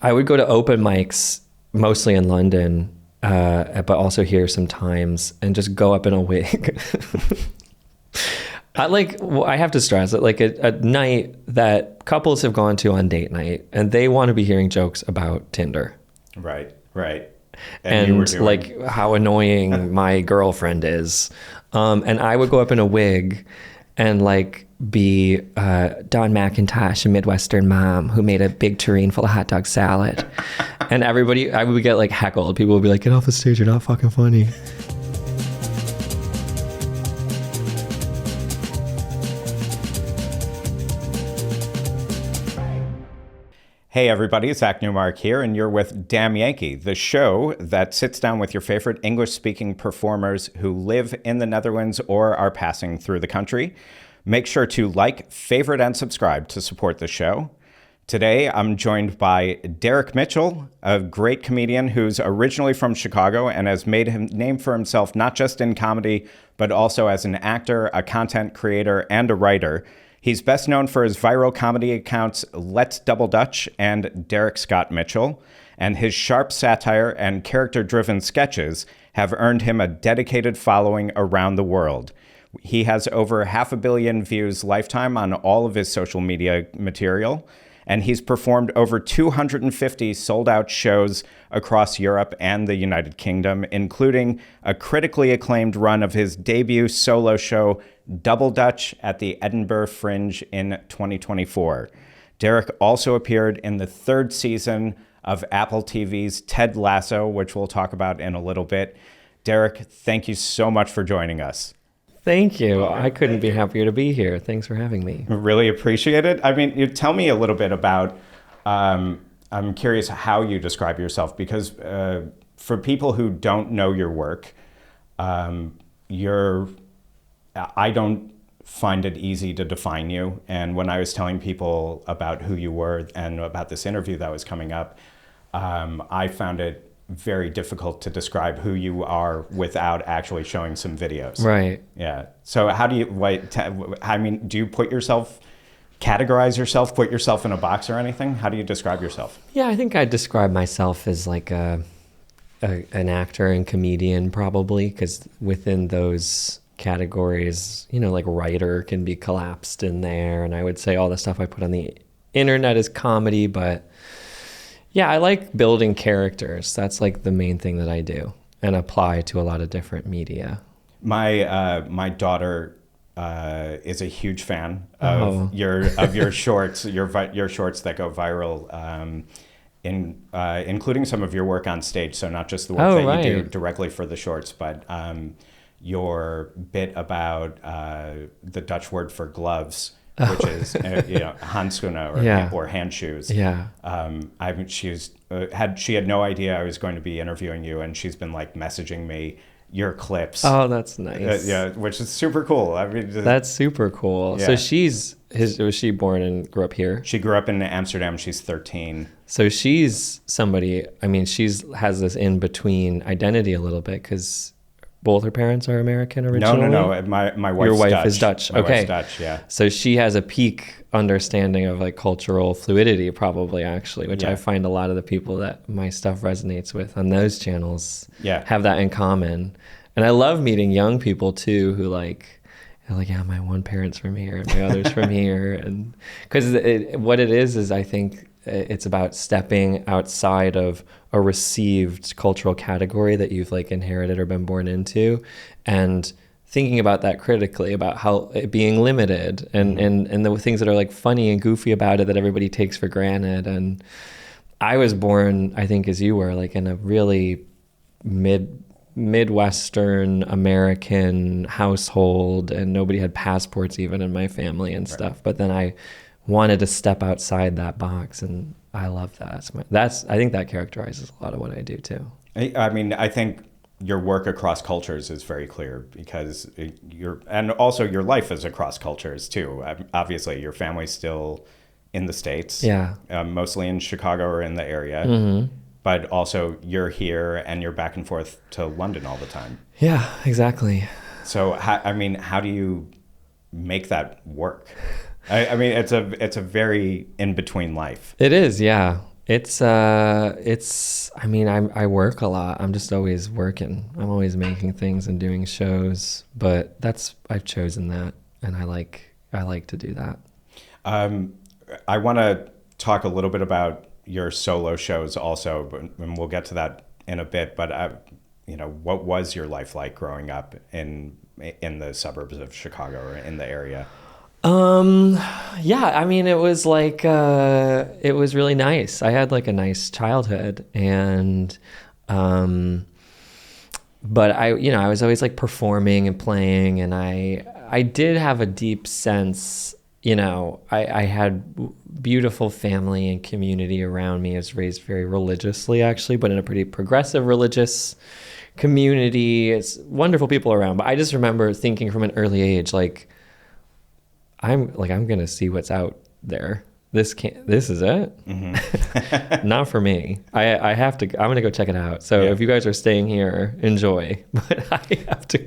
I would go to open mics, mostly in London, but also here sometimes, and just go up in a wig. I have to stress that like a night that couples have gone to on date night, and they want to be hearing jokes about Tinder. Right. And like how annoying my girlfriend is. And I would go up in a wig and like be Dawn McIntosh, a Midwestern mom who made a big tureen full of hot dog salad. And I would get like heckled. People would be like, get off the stage, you're not fucking funny. Hey everybody, Zack Newmark here, and you're with Damn Yankee, the show that sits down with your favorite English-speaking performers who live in the Netherlands or are passing through the country. Make sure to like, favorite, and subscribe to support the show. Today, I'm joined by Derek Mitchell, a great comedian who's originally from Chicago and has made a name for himself not just in comedy, but also as an actor, a content creator, and a writer. He's best known for his viral comedy accounts Let's Double Dutch and Derek Scott Mitchell, and his sharp satire and character-driven sketches have earned him a dedicated following around the world. He has over 500 million views lifetime on all of his social media material, and he's performed over 250 sold-out shows across Europe and the United Kingdom, including a critically acclaimed run of his debut solo show, Double Dutch, at the Edinburgh Fringe in 2024. Derek also appeared in the third season of Apple TV's Ted Lasso, which we'll talk about in a little bit. Derek, thank you so much for joining us. Thank you. I couldn't be happier to be here. Thanks for having me. Really appreciate it. I mean, you tell me a little bit about, I'm curious how you describe yourself, because for people who don't know your work, I don't find it easy to define you. And when I was telling people about who you were and about this interview that was coming up, I found it very difficult to describe who you are without actually showing some videos. Right. Yeah. So how do you, do you categorize yourself, put yourself in a box or anything? How do you describe yourself? Yeah, I think I'd describe myself as like an actor and comedian probably, because within those categories, like writer can be collapsed in there. And I would say all the stuff I put on the internet is comedy, but yeah, I like building characters. That's like the main thing that I do and apply to a lot of different media. My daughter is a huge fan of your shorts, your shorts that go viral, including some of your work on stage. So not just the work that you do directly for the shorts, but your bit about the Dutch word for gloves, which is handschoenen or hand shoes. Yeah. She had no idea I was going to be interviewing you, and she's been like messaging me your clips. Oh, that's nice. Which is super cool. I mean, that's super cool. Yeah. So was she born and grew up here? She grew up in Amsterdam. She's 13. So she's somebody, has this in-between identity a little bit, because both her parents are American originally? No. My wife's Your wife Dutch. is Dutch. My okay. wife's Dutch, yeah. So she has a peak understanding of like cultural fluidity probably, actually, which I find a lot of the people that my stuff resonates with on those channels have that in common. And I love meeting young people too who they're like, yeah, my one parent's from here and my other's from here. And because what it is I think it's about stepping outside of a received cultural category that you've like inherited or been born into, and thinking about that critically, about how it being limited and the things that are like funny and goofy about it that everybody takes for granted. And I was born, I think as you were, like in a really Midwestern American household, and nobody had passports even in my family and stuff. But then I wanted to step outside that box, and I love that. I think that characterizes a lot of what I do too. I mean, I think your work across cultures is very clear, because and also your life is across cultures too. Obviously, your family's still in the States, mostly in Chicago or in the area, but also you're here and you're back and forth to London all the time. Yeah, exactly. So, how do you make that work? I mean, it's a very in-between life. It is, yeah. I mean, I work a lot. I'm just always working. I'm always making things and doing shows, but I've chosen that, and I like to do that. I want to talk a little bit about your solo shows also, and we'll get to that in a bit, but what was your life like growing up in the suburbs of Chicago or in the area? Yeah, I mean, it was like, it was really nice. I had like a nice childhood, and, but I was always like performing and playing, and I did have a deep sense, I had beautiful family and community around me. I was raised very religiously, actually, but in a pretty progressive religious community. It's wonderful people around, but I just remember thinking from an early age, like, I'm going to see what's out there. This is it. Mm-hmm. Not for me. I'm going to go check it out. So if you guys are staying here, enjoy, but I have to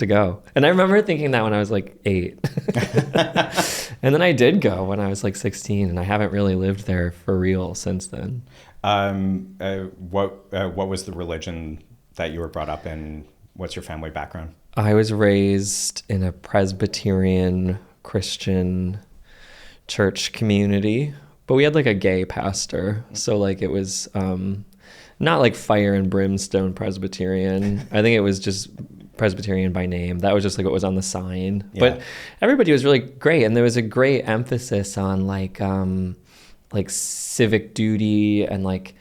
go. And I remember thinking that when I was like 8. And then I did go when I was like 16, and I haven't really lived there for real since then. What was the religion that you were brought up in? What's your family background? I was raised in a Presbyterian Christian church community, but we had like a gay pastor. So like it was not like fire and brimstone Presbyterian. I think it was just Presbyterian by name. That was just like what was on the sign. Yeah. But everybody was really great. And there was a great emphasis on like civic duty and like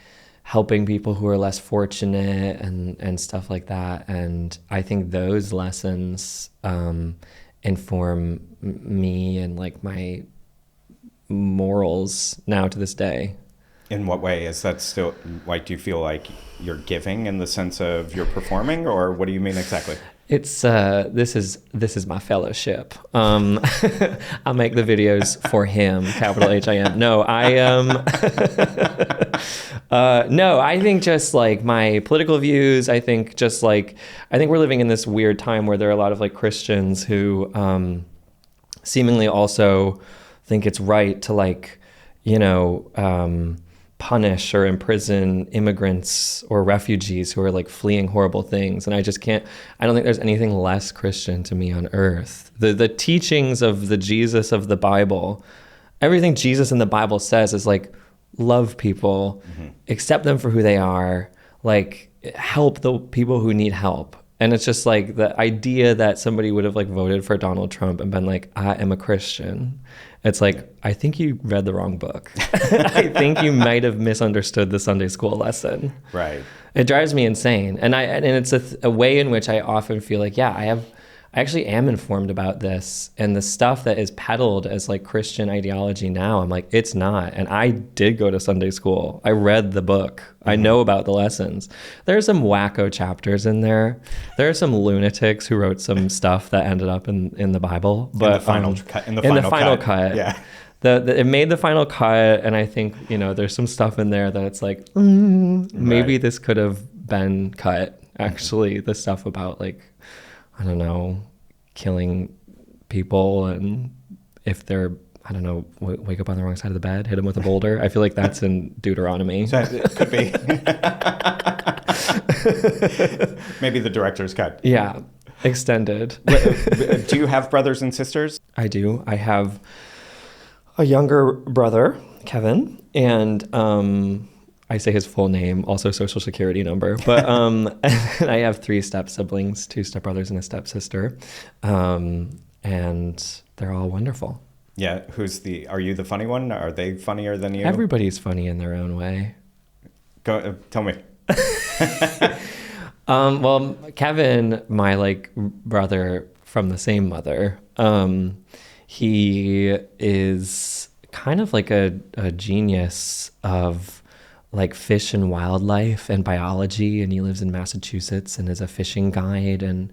helping people who are less fortunate and stuff like that. And I think those lessons inform me and like my morals now to this day. In what way? Is that still, like, do you feel like you're giving in the sense of you're performing, or what do you mean exactly? It's this is my fellowship. I make the videos for him, capital H-I-M. No, no, I think just like my political views, I think we're living in this weird time where there are a lot of like Christians who seemingly also think it's right to like, punish or imprison immigrants or refugees who are like fleeing horrible things. And I don't think there's anything less Christian to me on earth. The teachings of the Jesus of the Bible, everything Jesus in the Bible says is like, love people, mm-hmm. accept them for who they are, like help the people who need help. And it's just like the idea that somebody would have like voted for Donald Trump and been like, I am a Christian. It's like, I think you read the wrong book. I think you might have misunderstood the Sunday school lesson. Right. It drives me insane. And it's a way in which I often feel like, I actually am informed about this, and the stuff that is peddled as like Christian ideology now, I'm like, it's not. And I did go to Sunday school. I read the book. Mm-hmm. I know about the lessons. There are some wacko chapters in there. There are some lunatics who wrote some stuff that ended up in the Bible. But in the final cut. Yeah. It made the final cut, and I think, there's some stuff in there that it's like, maybe this could have been cut, actually. The stuff about like, I don't know, killing people, and if they're, I don't know, wake up on the wrong side of the bed, hit them with a boulder. I feel like that's in Deuteronomy. So it could be. Maybe the director's cut. Yeah, extended. Do you have brothers and sisters? I do. I have a younger brother, Kevin, and I say his full name, also social security number, but I have 3 step siblings, 2 stepbrothers and a stepsister, and they're all wonderful. Yeah, are you the funny one? Are they funnier than you? Everybody's funny in their own way. Go, tell me. Well, Kevin, my like brother from the same mother, he is kind of like a genius of like fish and wildlife and biology, and he lives in Massachusetts and is a fishing guide and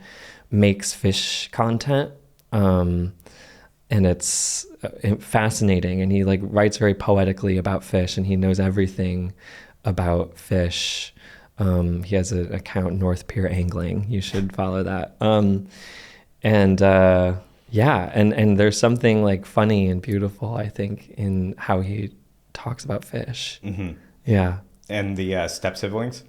makes fish content, and it's fascinating, and he like writes very poetically about fish, and he knows everything about fish. He has an account, North Pier Angling. You should follow that. And there's something like funny and beautiful, I think, in how he talks about fish. Mm-hmm. Yeah. And the step siblings?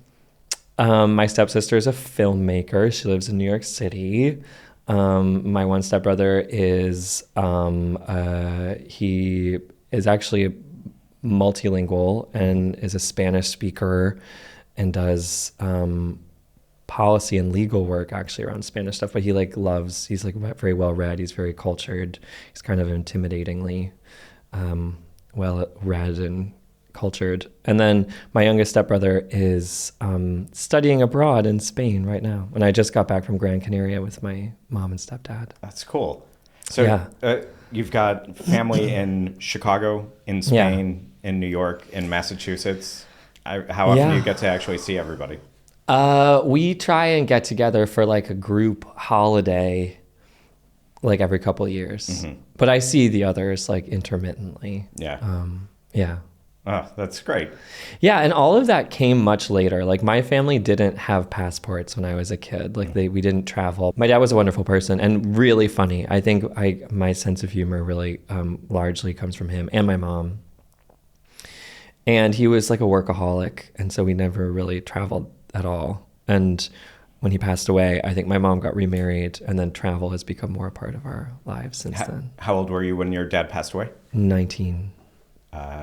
My stepsister is a filmmaker. She lives in New York City. My one stepbrother is he is actually multilingual and is a Spanish speaker and does policy and legal work actually around Spanish stuff. But he he's like very well read. He's very cultured. He's kind of intimidatingly well read and cultured. And then my youngest stepbrother is studying abroad in Spain right now. And I just got back from Gran Canaria with my mom and stepdad. That's cool. So you've got family in Chicago, in Spain, in New York, in Massachusetts. How often do you get to actually see everybody? We try and get together for like a group holiday like every couple of years. Mm-hmm. But I see the others like intermittently. Yeah. Yeah. Oh, that's great. Yeah, and all of that came much later. Like my family didn't have passports when I was a kid. Like we didn't travel. My dad was a wonderful person and really funny. I think my sense of humor really largely comes from him and my mom. And he was like a workaholic, and so we never really traveled at all. And when he passed away, I think my mom got remarried, and then travel has become more a part of our lives since then. How old were you when your dad passed away? 19.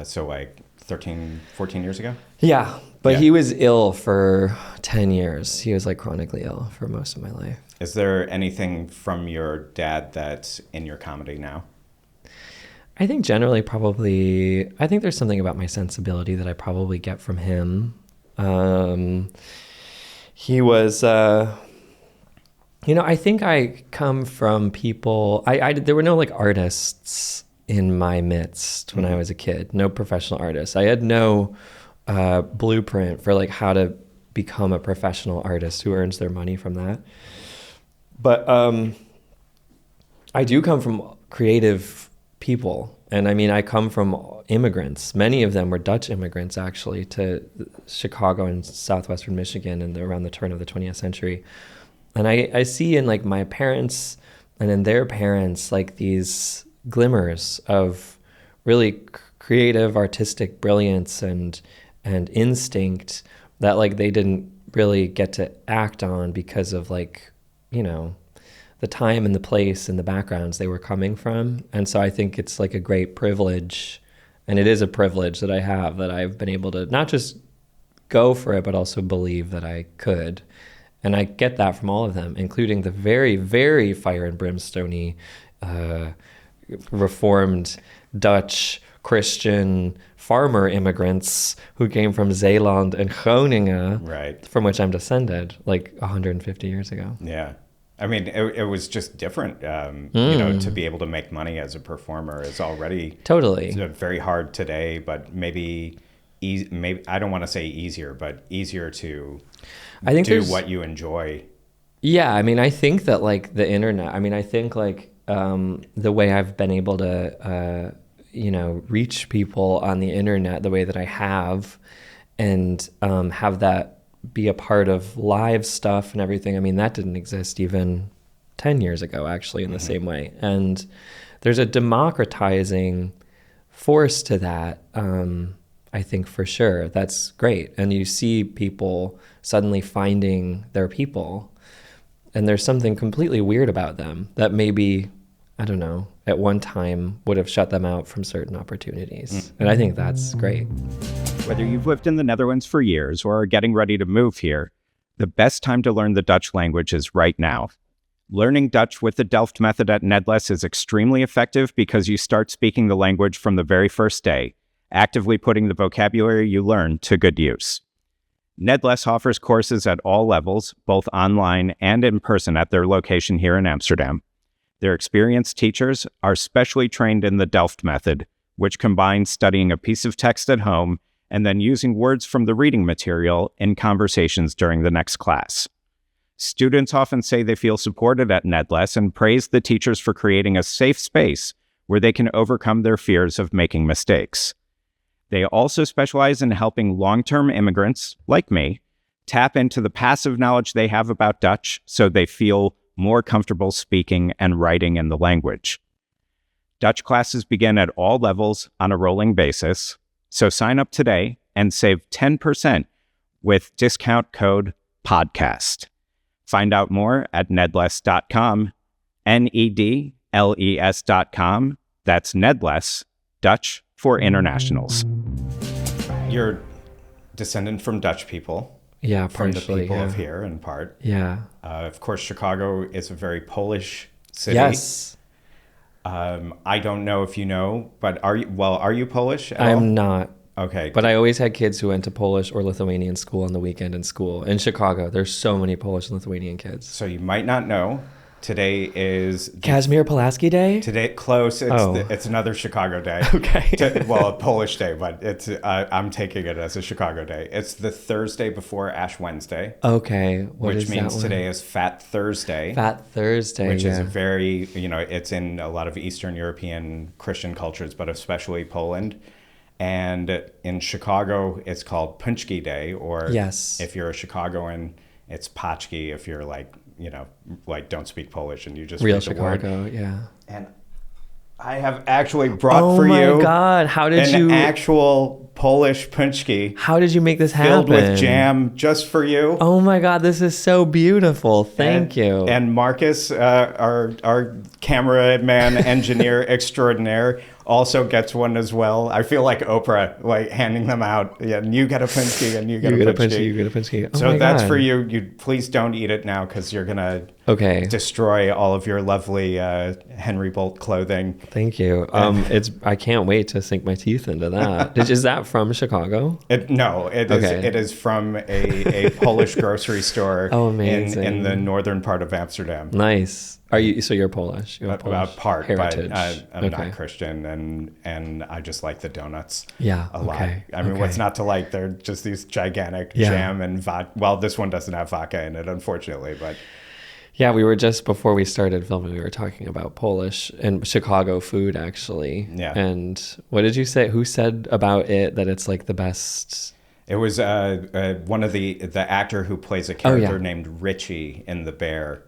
So like 13, 14 years ago? Yeah, but he was ill for 10 years. He was like chronically ill for most of my life. Is there anything from your dad that's in your comedy now? I think generally I think there's something about my sensibility that I probably get from him. He was, I think I come from people, there were no like artists in my midst when I was a kid, no professional artists. I had no blueprint for like how to become a professional artist who earns their money from that. But I do come from creative people. And I mean, I come from immigrants. Many of them were Dutch immigrants, actually, to Chicago and southwestern Michigan and around the turn of the 20th century. And I see in like my parents and in their parents, like these glimmers of really creative, artistic brilliance and instinct that like they didn't really get to act on because of like, the time and the place and the backgrounds they were coming from. And so I think it's like a great privilege, and it is a privilege that I have, that I've been able to not just go for it, but also believe that I could. And I get that from all of them, including the very, very fire and brimstone-y, Reformed Dutch Christian farmer immigrants who came from Zeeland and Groningen, right, from which I'm descended, like 150 years ago. Yeah. I mean, it was just different. To be able to make money as a performer is already totally very hard today, but maybe I don't want to say easier, but easier to do what you enjoy. Yeah, I mean, I think that like the internet, I think like the way I've been able to, reach people on the internet the way that I have and have that be a part of live stuff and everything. I mean, that didn't exist even 10 years ago, actually, in the same way. And there's a democratizing force to that, I think, for sure. That's great. And you see people suddenly finding their people. And there's something completely weird about them that maybe, I don't know, at one time would have shut them out from certain opportunities. And I think that's great. Whether you've lived in the Netherlands for years or are getting ready to move here, the best time to learn the Dutch language is right now. Learning Dutch with the Delft method at Nedles is extremely effective because you start speaking the language from the very first day, actively putting the vocabulary you learn to good use. Nedles offers courses at all levels, both online and in person at their location here in Amsterdam. Their experienced teachers are specially trained in the Delft method, which combines studying a piece of text at home and then using words from the reading material in conversations during the next class. Students often say they feel supported at Nedles and praise the teachers for creating a safe space where they can overcome their fears of making mistakes. They also specialize in helping long-term immigrants, like me, tap into the passive knowledge they have about Dutch so they feel more comfortable speaking and writing in the language. Dutch classes begin at all levels on a rolling basis. So sign up today and save 10% with discount code PODCAST. Find out more at nedless.com, NEDLES.com. That's Nedless, Dutch for internationals. You're descendant from Dutch people. Yeah, from partially, the people yeah. of here in part. Yeah. Of course, Chicago is a very Polish city. Yes. I don't know if you know, but are you Polish at all? I'm not. Okay. But I always had kids who went to Polish or Lithuanian school on the weekend in school. In Chicago, there's so many Polish and Lithuanian kids. So you might not know. Today is Kazimierz Pulaski Day? Today, close. It's another Chicago day. Okay. A Polish day, but it's I'm taking it as a Chicago day. It's the Thursday before Ash Wednesday. Okay. Which means today is Fat Thursday. Fat Thursday, which is a very, it's in a lot of Eastern European Christian cultures, but especially Poland. And in Chicago, it's called Punchki Day, or if you're a Chicagoan, it's Paczki if you're don't speak Polish and you just real read the Chicago, word. yeah. And I have actually brought for you Oh my God, how did you... actual Polish punchki. How did you make this happen? Filled with jam just for you. Oh my God, this is so beautiful. Thank you. And Marcus, our cameraman, engineer extraordinaire, also gets one as well. I feel like Oprah, handing them out. Yeah, and you get a punchki, and you get a punchki. You get a punchki. Oh so that's God. for you. You please don't eat it now because you're gonna destroy all of your lovely Henry Bolt clothing. Thank you. I can't wait to sink my teeth into that. Is that from Chicago? No, it is from a Polish grocery store. Oh, amazing. in the northern part of Amsterdam. Nice. You're Polish? You're Polish part heritage. But I'm not Christian, and I just like the donuts. Yeah, a lot. I mean, what's not to like? They're just these gigantic jam and vodka. Well, this one doesn't have vodka in it, unfortunately, but. Yeah, we were just before we started filming, we were talking about Polish and Chicago food, actually. Yeah. And what did you say? Who said about it that it's like the best? It was one of the actor who plays a character named Richie in The Bear.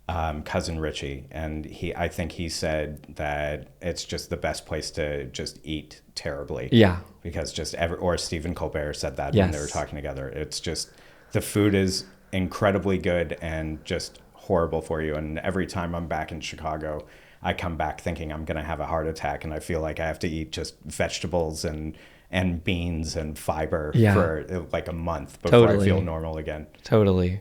Cousin Richie, and I think he said that it's just the best place to just eat terribly. Yeah. Because or Stephen Colbert said that when they were talking together. It's just, the food is incredibly good and just horrible for you. And every time I'm back in Chicago, I come back thinking I'm going to have a heart attack, and I feel like I have to eat just vegetables and beans and fiber for like a month before I feel normal again. Totally.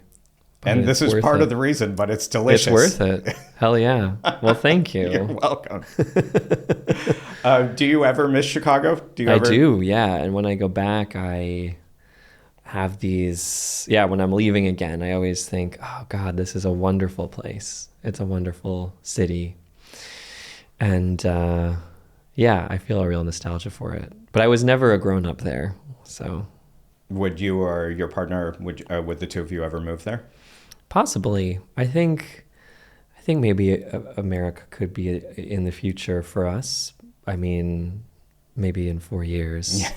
And this is part of the reason, but it's delicious. It's worth it. Hell yeah. Well, thank you. You're welcome. Do you ever miss Chicago? I do, yeah. And when I go back, I have these... Yeah, when I'm leaving again, I always think, oh, God, this is a wonderful place. It's a wonderful city. And, I feel a real nostalgia for it. But I was never a grown-up there, so... Would you or your partner, would the two of you ever move there? Possibly. I think maybe America could be in the future for us. I mean, maybe in 4 years. Yeah.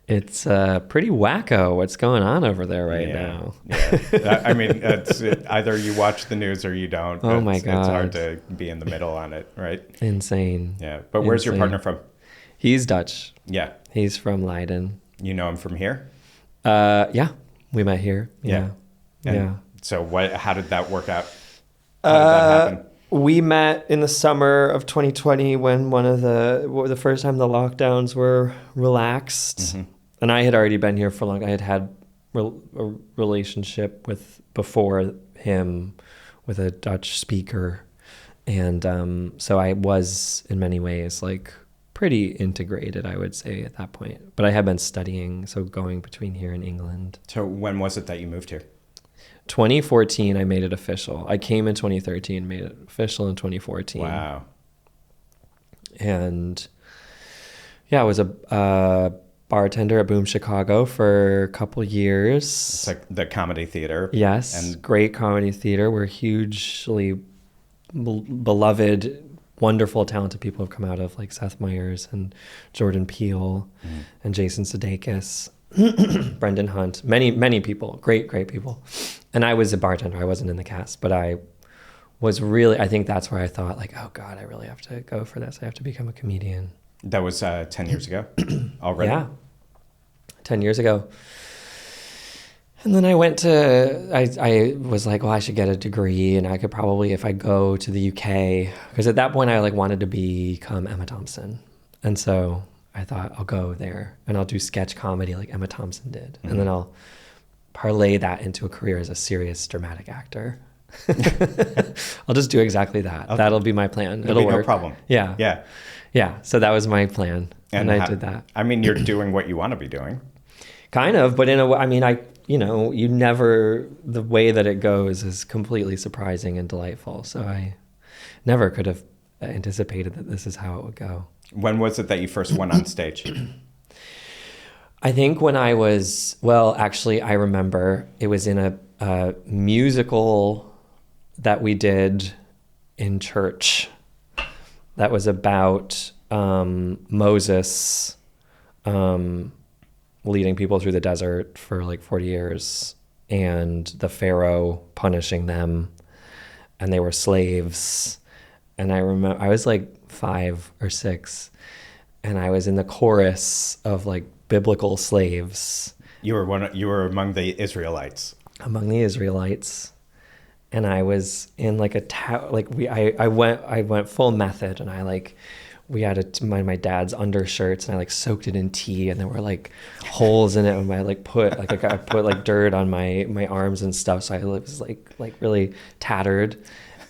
It's pretty wacko what's going on over there right now. Yeah. I mean, it's either you watch the news or you don't. Oh my God. It's hard to be in the middle on it, right? Insane. Yeah. But where's your partner from? He's Dutch. Yeah. He's from Leiden. You know him from here? Yeah. We met here. Yeah. So how did that work out? How did that happen? We met in the summer of 2020 when the first time the lockdowns were relaxed. Mm-hmm. And I had already been here for long. I had a relationship before him with a Dutch speaker. And so I was in many ways like pretty integrated, I would say, at that point. But I had been studying, so going between here and England. So when was it that you moved here? 2014, I made it official. I came in 2013, made it official in 2014. Wow. And I was a bartender at Boom Chicago for a couple years. It's like the comedy theater. Yes, and great comedy theater. We're hugely beloved, wonderful, talented people have come out of, like Seth Meyers and Jordan Peele and Jason Sudeikis, Brendan Hunt, many people, great people. And I was a bartender. I wasn't in the cast, but I think that's where I thought, like, oh God, I really have to go for this. I have to become a comedian. That was 10 years ago already? Yeah, 10 years ago. And then I was like, well, I should get a degree, and I could probably, if I go to the UK, because at that point I like wanted to become Emma Thompson. And so I thought I'll go there and I'll do sketch comedy like Emma Thompson did. Mm-hmm. And then I'll parlay that into a career as a serious dramatic actor. I'll just do exactly that. Okay. That'll be my plan. It'll work. No problem. Yeah. Yeah. Yeah. So that was my plan. And I did that. I mean, you're doing what you want to be doing. Kind of, but in a way, I mean, the way that it goes is completely surprising and delightful. So I never could have anticipated that this is how it would go. When was it that you first went on stage? I think when I was, well, actually, I remember it was in a musical that we did in church that was about Moses leading people through the desert for like 40 years and the Pharaoh punishing them, and they were slaves. And I remember I was like 5 or 6, and I was in the chorus of like biblical slaves. You were among the Israelites. Among the Israelites, and I was in like I went full method, and we had my dad's undershirts, and I like soaked it in tea, and there were like holes in it, and I put like dirt on my arms and stuff, so I was like really tattered.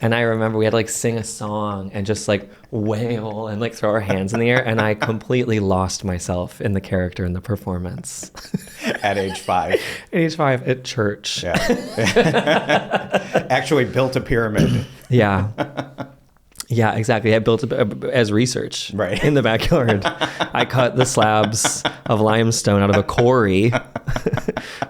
And I remember we had to like sing a song and just like wail and like throw our hands in the air. And I completely lost myself in the character and the performance. At age 5. At age 5 at church. Yeah. Actually built a pyramid. Yeah. Yeah, exactly. I built it as research right in the backyard. I cut the slabs of limestone out of a quarry,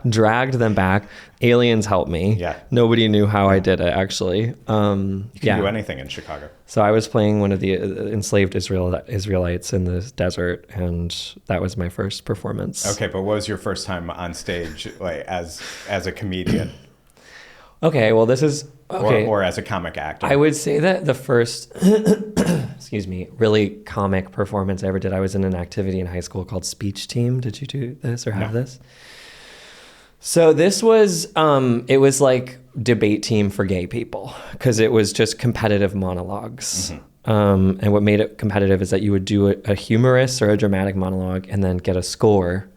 dragged them back. Aliens helped me. Yeah. Nobody knew how I did it, actually. You can do anything in Chicago. So I was playing one of the enslaved Israelites in the desert, and that was my first performance. Okay, but what was your first time on stage, like as a comedian? Okay, well, this is... Okay. Or as a comic actor. I would say that the first, really comic performance I ever did, I was in an activity in high school called Speech Team. Did you do this or have this? So this was, it was like debate team for gay people, because it was just competitive monologues. Mm-hmm. And what made it competitive is that you would do a humorous or a dramatic monologue and then get a score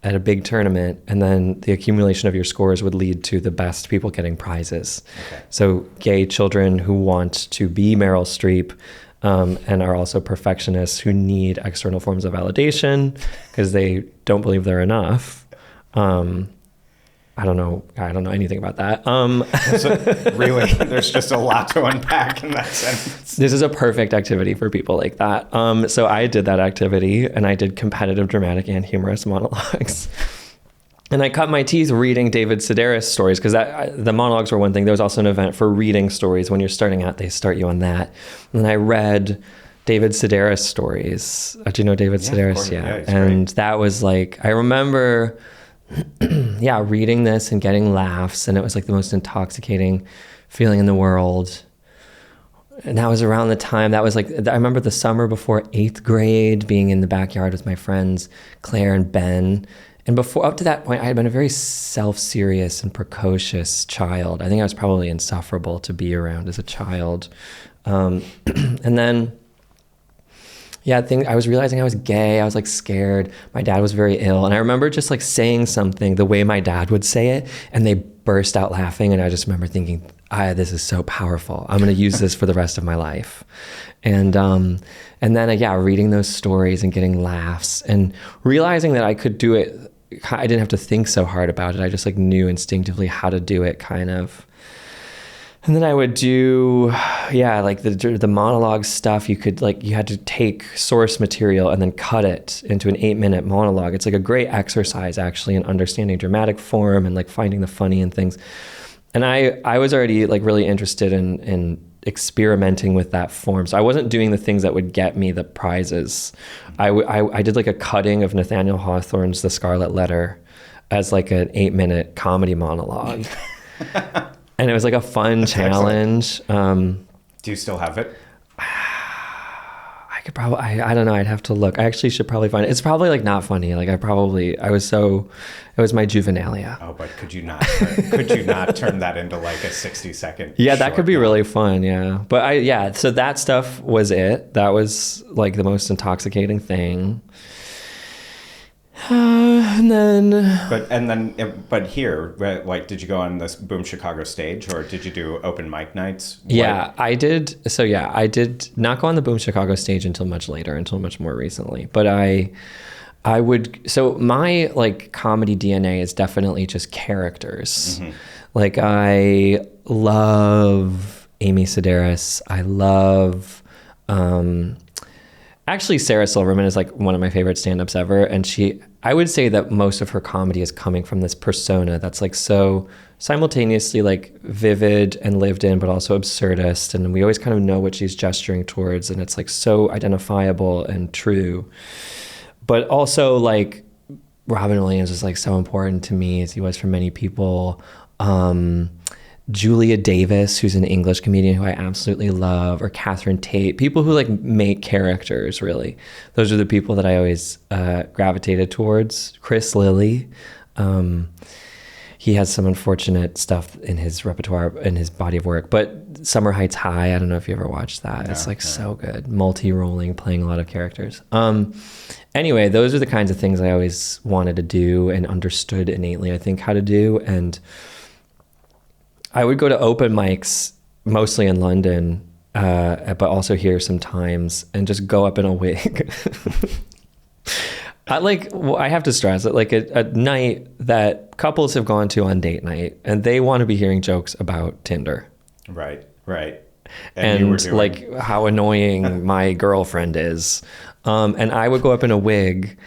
at a big tournament, and then the accumulation of your scores would lead to the best people getting prizes. Okay. So gay children who want to be Meryl Streep and are also perfectionists who need external forms of validation because they don't believe they're enough. I don't know anything about that. Really, there's just a lot to unpack in that sense. This is a perfect activity for people like that. So I did that activity, and I did competitive, dramatic, and humorous monologues. And I cut my teeth reading David Sedaris stories, because the monologues were one thing. There was also an event for reading stories. When you're starting out, they start you on that. And I read David Sedaris stories. Do you know David Sedaris? Yeah. And great. That was like, I remember... reading this and getting laughs, and it was like the most intoxicating feeling in the world. And that was around the time, that was like, I remember the summer before 8th grade, being in the backyard with my friends Claire and Ben. And up to that point, I had been a very self-serious and precocious child. I think I was probably insufferable to be around as a child. And then I was realizing I was gay. I was like scared. My dad was very ill. And I remember just like saying something the way my dad would say it, and they burst out laughing. And I just remember thinking, this is so powerful. I'm going to use this for the rest of my life. And then, reading those stories and getting laughs and realizing that I could do it. I didn't have to think so hard about it. I just like knew instinctively how to do it, kind of. And then I would do, like the monologue stuff. You had to take source material and then cut it into an 8-minute monologue. It's like a great exercise, actually, in understanding dramatic form and like finding the funny in things. And I was already like really interested in experimenting with that form. So I wasn't doing the things that would get me the prizes. I did like a cutting of Nathaniel Hawthorne's The Scarlet Letter as like an 8-minute comedy monologue. And it was like a fun challenge. Do you still have it? I could probably, I don't know. I'd have to look. I actually should probably find it. It's probably like not funny. Like it was my juvenilia. Oh, but could you not turn that into like a 60-second? Yeah, that could be really fun. Yeah. But so that stuff was it. That was like the most intoxicating thing. But here, like, did you go on this Boom Chicago stage, or did you do open mic nights? Yeah, I did. So yeah, I did not go on the Boom Chicago stage until much later, until much more recently. But I would. So my like comedy DNA is definitely just characters. Mm-hmm. Like I love Amy Sedaris. I love. Actually, Sarah Silverman is like one of my favorite stand-ups ever. And I would say that most of her comedy is coming from this persona that's like so simultaneously like vivid and lived in, but also absurdist. And we always kind of know what she's gesturing towards. And it's like so identifiable and true. But also like Robin Williams is like so important to me, as he was for many people. Julia Davis, who's an English comedian who I absolutely love, or Catherine Tate, people who like make characters, really. Those are the people that I always gravitated towards. Chris Lilly, he has some unfortunate stuff in his repertoire, in his body of work, but Summer Heights High, I don't know if you ever watched that. It's like so good. Multi-rolling, playing a lot of characters. Anyway, those are the kinds of things I always wanted to do and understood innately, I think, how to do. And I would go to open mics, mostly in London, but also here sometimes, and just go up in a wig. I have to stress that like a night that couples have gone to on date night, and they want to be hearing jokes about Tinder. Right. And like how annoying my girlfriend is. And I would go up in a wig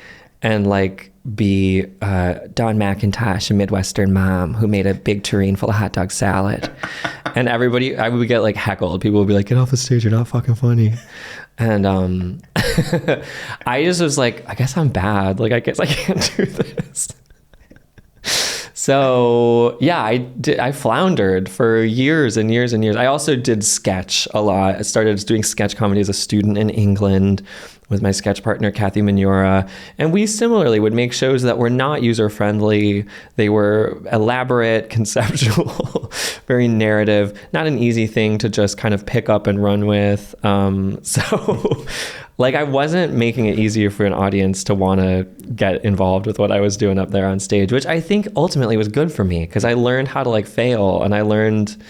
and like be Dawn McIntosh, a Midwestern mom who made a big tureen full of hot dog salad. And I would get like heckled. People would be like, get off the stage, you're not fucking funny. And I just was like, I guess I'm bad. Like, I guess I can't do this. So yeah, I floundered for years and years and years. I also did sketch a lot. I started doing sketch comedy as a student in England with my sketch partner, Kathy Manura. And we similarly would make shows that were not user-friendly. They were elaborate, conceptual, very narrative, not an easy thing to just kind of pick up and run with. So like I wasn't making it easier for an audience to want to get involved with what I was doing up there on stage, which I think ultimately was good for me because I learned how to like fail, and I learned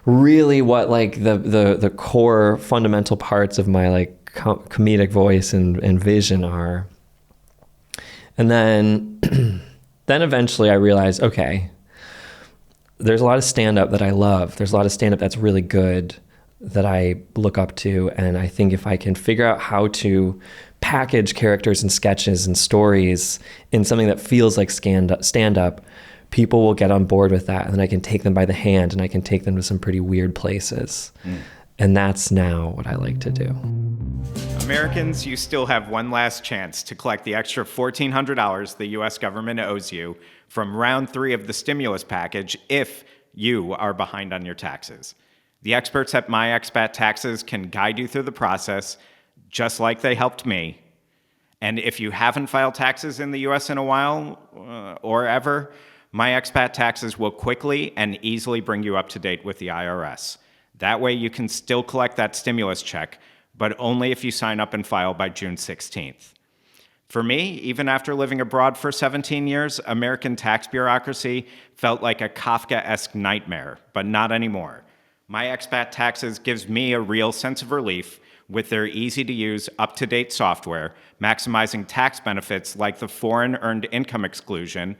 really what like the core fundamental parts of my like comedic voice and vision are. And then eventually I realized, okay, there's a lot of stand-up that I love. There's a lot of stand-up that's really good that I look up to. And I think if I can figure out how to package characters and sketches and stories in something that feels like stand-up, people will get on board with that. And then I can take them by the hand and I can take them to some pretty weird places. And that's now what I like to do. Americans, you still have one last chance to collect the extra $1,400 the U.S. government owes you from round 3 of the stimulus package if you are behind on your taxes. The experts at My Expat Taxes can guide you through the process, just like they helped me. And if you haven't filed taxes in the U.S. in a while, or ever, My Expat Taxes will quickly and easily bring you up to date with the IRS. That way you can still collect that stimulus check, but only if you sign up and file by June 16th. For me, even after living abroad for 17 years, American tax bureaucracy felt like a Kafka-esque nightmare, but not anymore. My Expat Taxes gives me a real sense of relief with their easy-to-use, up-to-date software, maximizing tax benefits like the foreign earned income exclusion,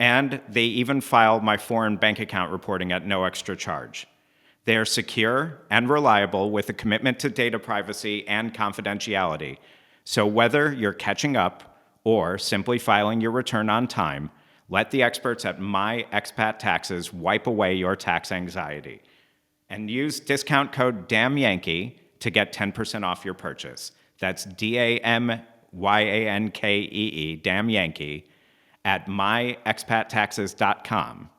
and they even file my foreign bank account reporting at no extra charge. They are secure and reliable with a commitment to data privacy and confidentiality. So whether you're catching up or simply filing your return on time, let the experts at My Expat Taxes wipe away your tax anxiety. And use discount code DAMNYANKEE to get 10% off your purchase. That's DAMYANKEE, DAMNYANKEE, at myexpattaxes.com.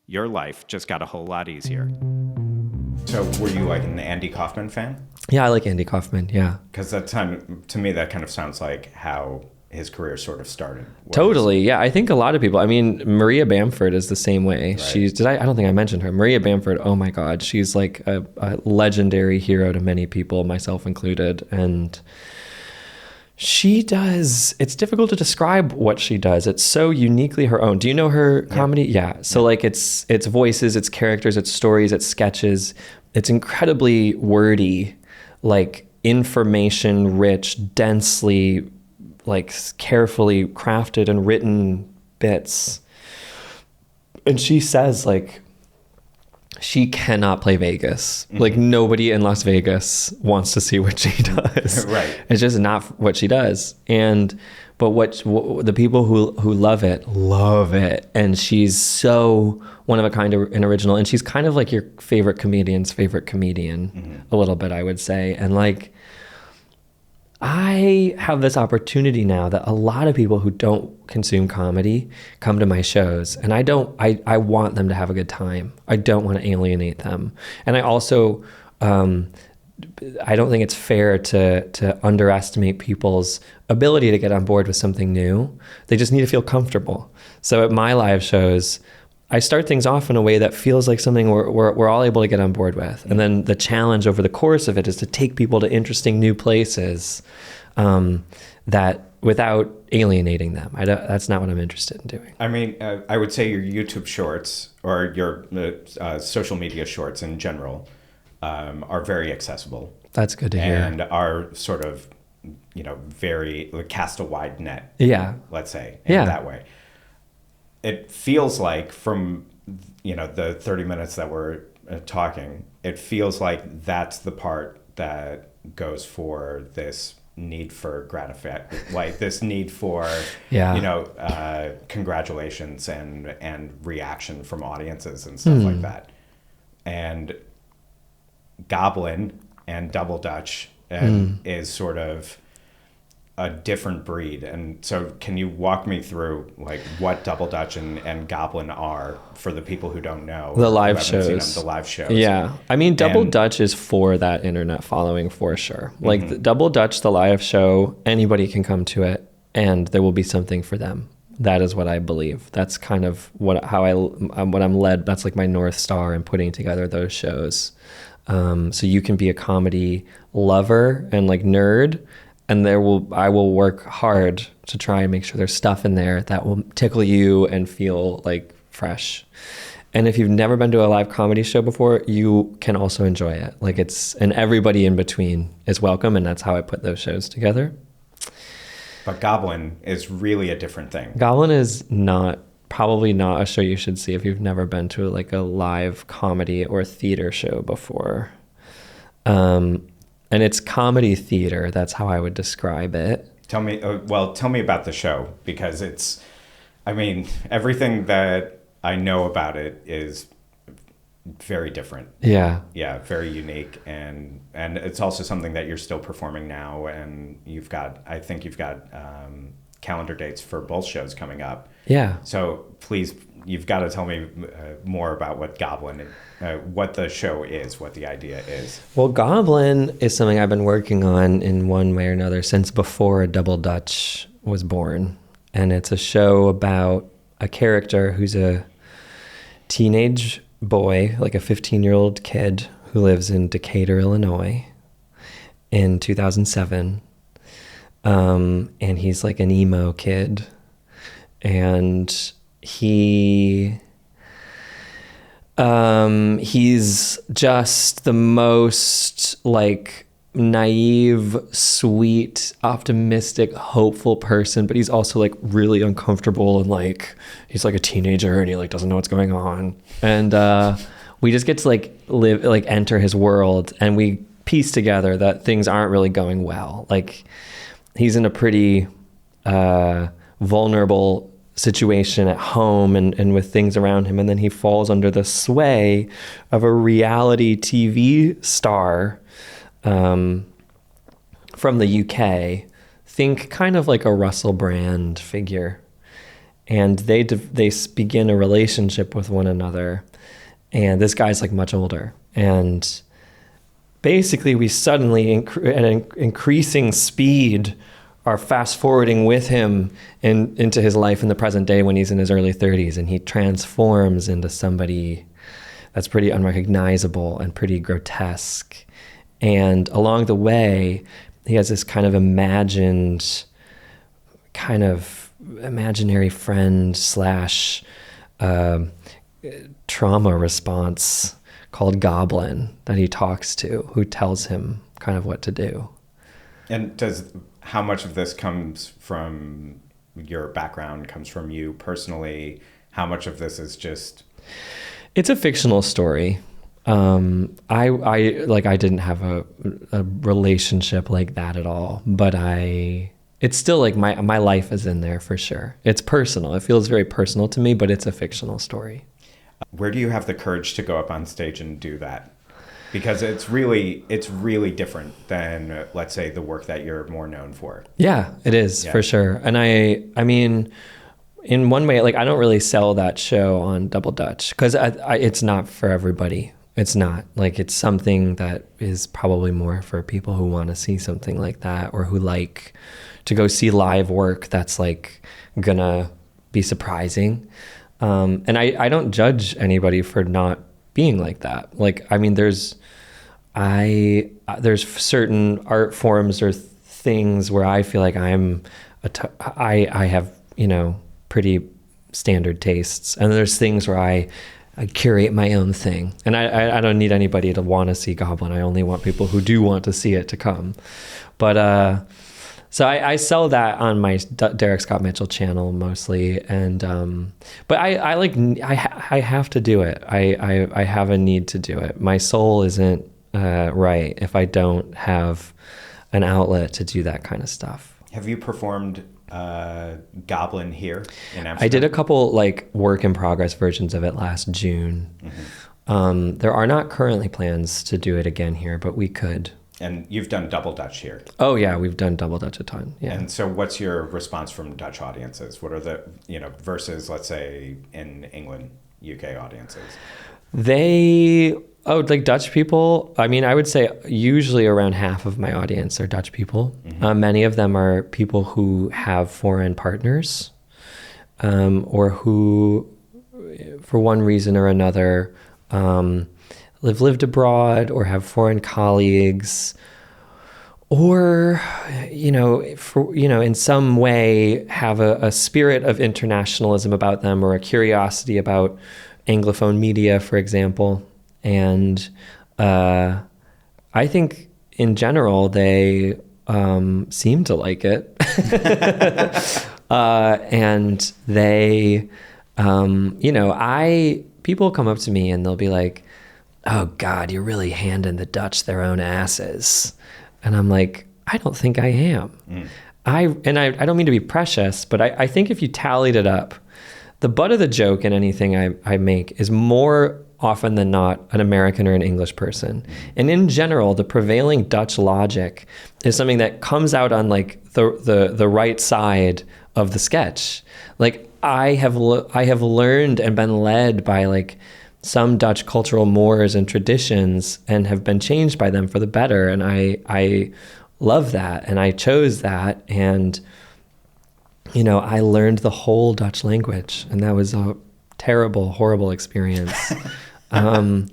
Your life just got a whole lot easier. So were you like an Andy Kaufman fan? Yeah, I like Andy Kaufman, yeah. Because to me, that kind of sounds like how his career sort of started. Totally, yeah. I think a lot of people, I mean, Maria Bamford is the same way. Right. I don't think I mentioned her. Maria Bamford, oh my God, she's like a legendary hero to many people, myself included. And it's difficult to describe what she does. It's so uniquely her own. Do you know her comedy? Yeah. So like it's voices, it's characters, it's stories, it's sketches. It's incredibly wordy, like information rich, densely, like carefully crafted and written bits. And she says like, she cannot play Vegas. Mm-hmm. Like nobody in Las Vegas wants to see what she does. Right. It's just not what she does. But what the people who love it. And she's so one of a kind and original. And she's kind of like your favorite comedian's favorite comedian, mm-hmm. a little bit, I would say. And like, I have this opportunity now that a lot of people who don't consume comedy come to my shows, and I want them to have a good time. I don't want to alienate them. And I also, I don't think it's fair to underestimate people's ability to get on board with something new. They just need to feel comfortable. So at my live shows, I start things off in a way that feels like something we're all able to get on board with. And then the challenge over the course of it is to take people to interesting new places that without alienating them. That's not what I'm interested in doing. I mean, I would say your YouTube shorts or your social media shorts in general are very accessible. That's good to hear. And are sort of, very cast a wide net. Yeah. Let's say in that way. It feels like from, the 30 minutes that we're talking, it feels like that's the part that goes for this need for like this need for, congratulations and reaction from audiences and stuff like that. And Goblin and Double Dutch is sort of a different breed. And so can you walk me through like what Double Dutch and Goblin are for the people who don't know? The live shows. The live shows. Yeah. I mean, Double Dutch is for that internet following for sure. Like mm-hmm. Double Dutch, the live show, anybody can come to it and there will be something for them. That is what I believe. That's kind of what I'm led. That's like my North Star in putting together those shows. So you can be a comedy lover and like nerd, and I will work hard to try and make sure there's stuff in there that will tickle you and feel like fresh. And if you've never been to a live comedy show before, you can also enjoy it. Like and everybody in between is welcome, and that's how I put those shows together. But Goblin is really a different thing. Goblin is probably not a show you should see if you've never been to like a live comedy or theater show before. And it's comedy theater. That's how I would describe it. Tell me about the show, because everything that I know about it is very different. Yeah. Yeah, very unique. And it's also something that you're still performing now. And I think you've got calendar dates for both shows coming up. Yeah. So please, you've got to tell me more about what Goblin, what the show is, what the idea is. Well, Goblin is something I've been working on in one way or another since before Double Dutch was born. And it's a show about a character who's a teenage boy, like a 15-year-old kid who lives in Decatur, Illinois in 2007. And he's like an emo kid. And he's just the most like naive, sweet, optimistic, hopeful person, but he's also like really uncomfortable and like he's like a teenager and he like doesn't know what's going on. And we just get to like enter his world, and we piece together that things aren't really going well. Like he's in a pretty vulnerable situation at home and with things around him, and then he falls under the sway of a reality TV star from the UK. Think kind of like a Russell Brand figure, and they begin a relationship with one another. And this guy's like much older, And basically we suddenly, at an increasing speed, are fast forwarding with him into his life in the present day when he's in his early 30s, and he transforms into somebody that's pretty unrecognizable and pretty grotesque. And along the way, he has this kind of imaginary friend slash trauma response called Goblin that he talks to, who tells him kind of what to do. And how much of this comes from your background, comes from you personally? How much of this is just... It's a fictional story. I didn't have a relationship like that at all, but it's still like my life is in there for sure. It's personal. It feels very personal to me, but it's a fictional story. Where do you have the courage to go up on stage and do that? Because it's really different than, let's say, the work that you're more known for. Yeah, it is for sure. And I mean, in one way, like I don't really sell that show on Double Dutch because it's not for everybody. It's not. Like it's something that is probably more for people who want to see something like that, or who like to go see live work that's like gonna be surprising. And I don't judge anybody for not being like that. Like, I mean, there's certain art forms or things where I feel like I have, pretty standard tastes. And there's things where I curate my own thing. And I don't need anybody to want to see Goblin. I only want people who do want to see it to come. But, so I sell that on my Derek Scott Mitchell channel mostly. And, but I have to do it. I have a need to do it. My soul isn't, right if I don't have an outlet to do that kind of stuff. Have you performed Goblin here in Amsterdam? I did a couple like work in progress versions of it last June. Mm-hmm. There are not currently plans to do it again here, but we could. And you've done Double Dutch here. Oh yeah, we've done Double Dutch a ton. Yeah. And so what's your response from Dutch audiences? What are the, versus let's say in England, UK audiences? Like Dutch people, I mean, I would say usually around half of my audience are Dutch people. Mm-hmm. Many of them are people who have foreign partners, or who, for one reason or another, lived abroad or have foreign colleagues, or, in some way have a spirit of internationalism about them, or a curiosity about Anglophone media, for example. And I think in general, they seem to like it. And they, people come up to me and they'll be like, "Oh God, you're really handing the Dutch their own asses." And I'm like, I don't think I am. Mm. I don't mean to be precious, but I think if you tallied it up, the butt of the joke in anything I make is more often than not an American or an English person. And in general, the prevailing Dutch logic is something that comes out on like the right side of the sketch. Like I have learned and been led by like some Dutch cultural mores and traditions and have been changed by them for the better. And I love that. And I chose that. And, I learned the whole Dutch language, and that was a terrible, horrible experience. But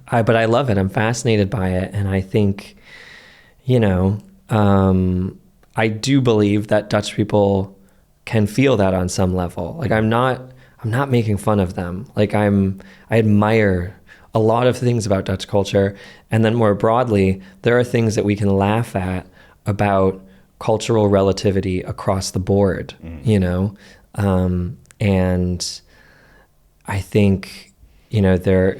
I love it. I'm fascinated by it. And I think, I do believe that Dutch people can feel that on some level. Like I'm not making fun of them. Like I admire a lot of things about Dutch culture. And then more broadly, there are things that we can laugh at about cultural relativity across the board, and I think, it's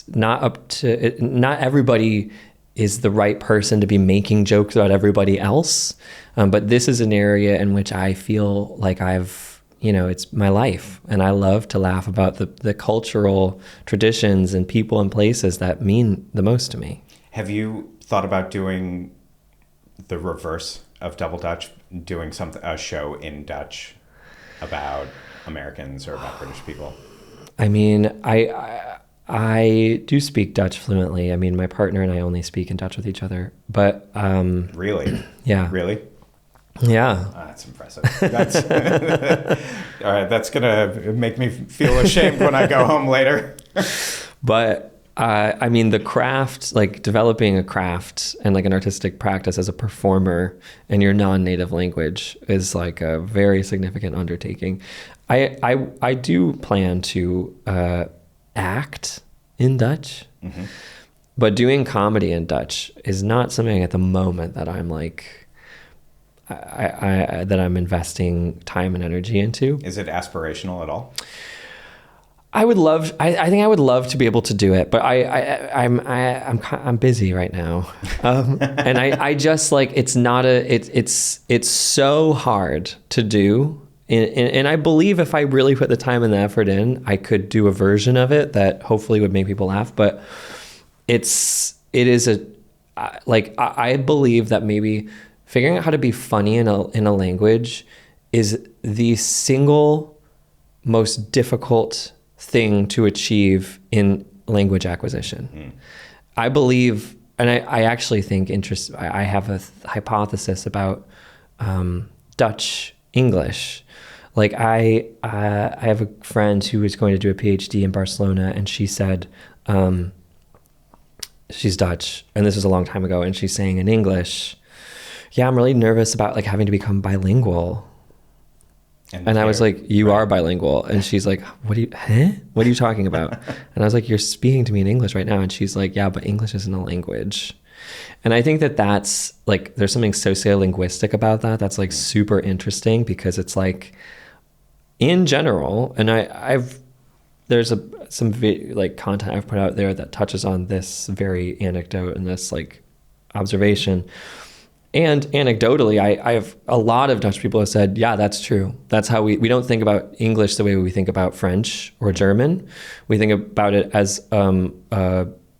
not up to, not everybody is the right person to be making jokes about everybody else. But this is an area in which I feel like it's my life, and I love to laugh about the cultural traditions and people and places that mean the most to me. Have you thought about doing the reverse of Double Dutch, doing a show in Dutch about Americans or about British people? I mean, I do speak Dutch fluently. I mean, my partner and I only speak in Dutch with each other. But really, yeah, really, yeah, that's impressive. That's all right. That's gonna make me feel ashamed when I go home later. But I mean, the craft, like developing a craft and like an artistic practice as a performer in your non-native language is like a very significant undertaking. I do plan to act in Dutch, mm-hmm. but doing comedy in Dutch is not something at the moment that I'm like, that I'm investing time and energy into. Is it aspirational at all? I would love. I think I would love to be able to do it, but I'm busy right now, and I just like it's not a. It's so hard to do, and I believe if I really put the time and the effort in, I could do a version of it that hopefully would make people laugh. But it is a like I believe that maybe figuring out how to be funny in a language is the single most difficult thing to achieve in language acquisition. I believe, and I actually think I have a hypothesis about Dutch English. Like I have a friend who is going to do a PhD in Barcelona, and she said, she's Dutch, and this was a long time ago, and she's saying in English, yeah, I'm really nervous about like having to become bilingual. And I was like, you are bilingual. And she's like, what are you talking about? And I was like, you're speaking to me in English right now. And she's like, yeah, but English isn't a language. And I think that that's like, there's something sociolinguistic about that. That's like super interesting because it's like, in general, and there's some like content I've put out there that touches on this very anecdote and this like observation. And anecdotally, I have a lot of Dutch people have said, yeah, that's true. That's how we don't think about English the way we think about French or German. We think about it as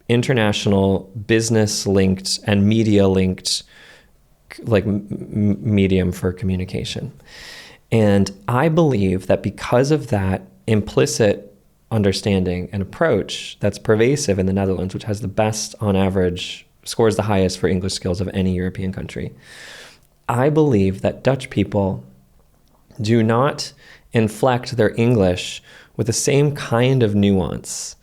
international, business-linked and media-linked like medium for communication. And I believe that because of that implicit understanding and approach that's pervasive in the Netherlands, which has the best on average scores the highest for English skills of any European country. I believe that Dutch people do not inflect their English with the same kind of nuance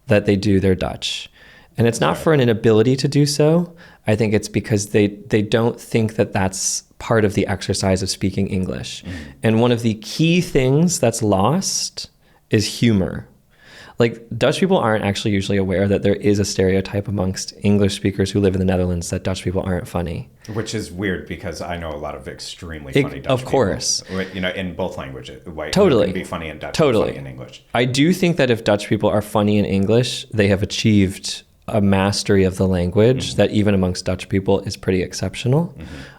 that they do their Dutch. And it's not for an inability to do so. I think it's because they don't think that that's part of the exercise of speaking English. And one of the key things that's lost is humor. Like Dutch people aren't actually usually aware that there is a stereotype amongst English speakers who live in the Netherlands that Dutch people aren't funny. Which is weird because I know a lot of extremely funny Dutch of course. people. You know, in both languages. Totally. You can be funny in Dutch totally. and funny in English. I do think that if Dutch people are funny in English, they have achieved a mastery of the language that even amongst Dutch people is pretty exceptional.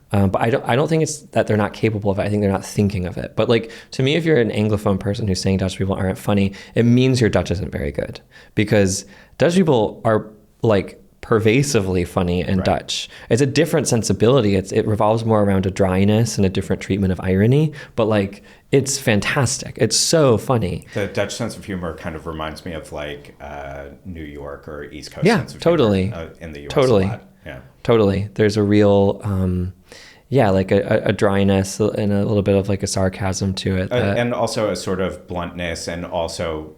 But I don't think it's that they're not capable of it. I think they're not thinking of it. But like to me, if you're an Anglophone person who's saying Dutch people aren't funny, it means your Dutch isn't very good because Dutch people are like pervasively funny in Dutch. It's a different sensibility. It revolves more around a dryness and a different treatment of irony. But like it's fantastic. It's so funny. The Dutch sense of humor kind of reminds me of like New York or East Coast sense of humor in the U.S. a lot. Yeah, totally. There's a real, like a dryness and a little bit of like a sarcasm to it. And also a sort of bluntness and also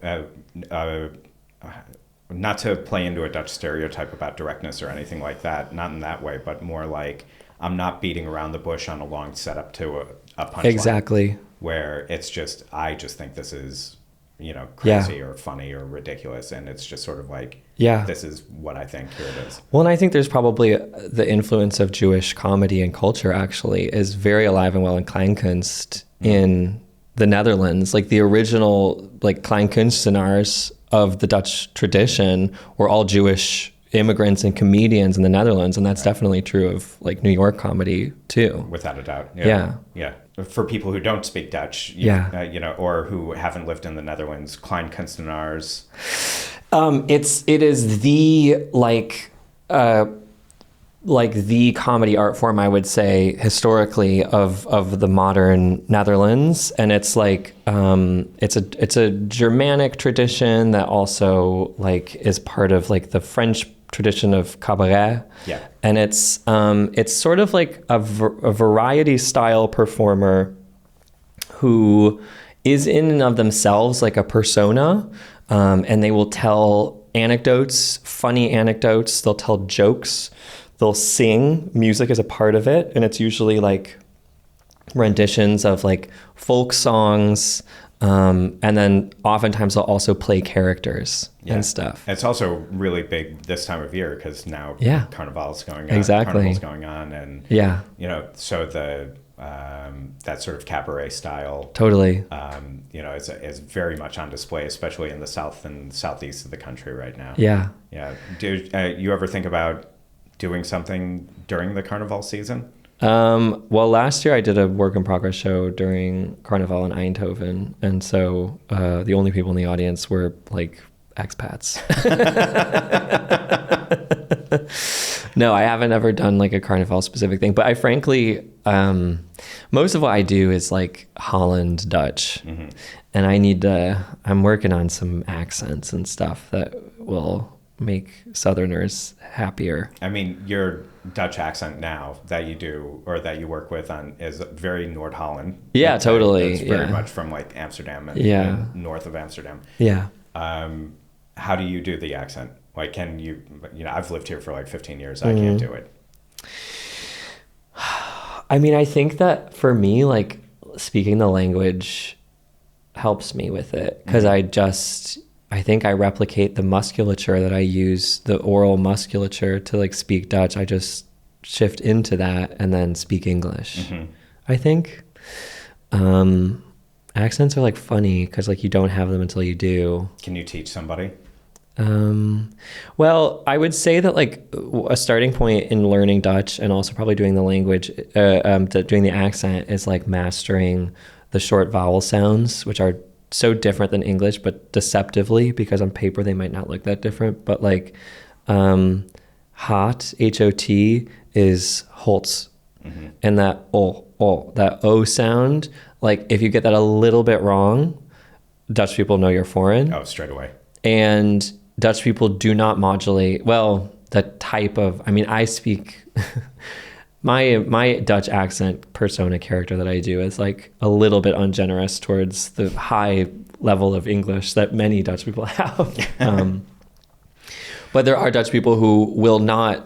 not to play into a Dutch stereotype about directness or anything like that, not in that way, but more like I'm not beating around the bush on a long setup to a punchline. Exactly. Where it's just, I just think this is, crazy or funny or ridiculous. And it's just sort of like, this is what I think, here it is. Well, and I think there's probably the influence of Jewish comedy and culture actually is very alive and well in Kleinkunst in the Netherlands. Like the original like Kleinkunstenaars of the Dutch tradition were all Jewish immigrants and comedians in the Netherlands. And that's definitely true of like New York comedy too. Without a doubt. Yeah. For people who don't speak Dutch, or who haven't lived in the Netherlands, Kleinkunstenaars. It is the like like the comedy art form, I would say, historically of the modern Netherlands. And it's like it's a Germanic tradition that also like is part of like the French tradition of cabaret. Yeah. And it's sort of like a variety style performer who is in and of themselves like a persona, and they will tell anecdotes, funny anecdotes. They'll tell jokes. They'll sing. Music is a part of it, and it's usually like renditions of like folk songs, and then oftentimes they'll also play characters and stuff. It's also really big this time of year because now Carnival's going on. Exactly. Carnival's going on, and you know, so the that sort of cabaret style, totally, you know, is very much on display, especially in the south and southeast of the country right now. Yeah. Do you ever think about doing something during the Carnival season? Well, last year I did a work in progress show during Carnival in Eindhoven, and so the only people in the audience were like expats. No, I haven't ever done like a Carnival specific thing, but I frankly, most of what I do is like Holland Dutch, and I'm working on some accents and stuff that will make Southerners happier. I mean, your Dutch accent now that you do or that you work with on is very Noord-Holland. Yeah, totally. It's very much from like Amsterdam and north of Amsterdam. Yeah. How do you do the accent? Like, can you know, I've lived here for like 15 years. I can't do it. I mean, I think that for me, like speaking the language helps me with it because I think I replicate the musculature that I use, the oral musculature to like speak Dutch. I just shift into that and then speak English. I think accents are like funny because like you don't have them until you do. Can you teach somebody? Well, I would say that like a starting point in learning Dutch and also probably doing the language, doing the accent is like mastering the short vowel sounds, which are so different than English, but deceptively, because on paper they might not look that different. But like hot, H-O-T, is Holtz. And that that O sound, like if you get that a little bit wrong, Dutch people know you're foreign. Oh, straight away. And Dutch people do not modulate, well, the type of, I mean, I speak... My Dutch accent persona character that I do is like a little bit ungenerous towards the high level of English that many Dutch people have. But there are Dutch people who will not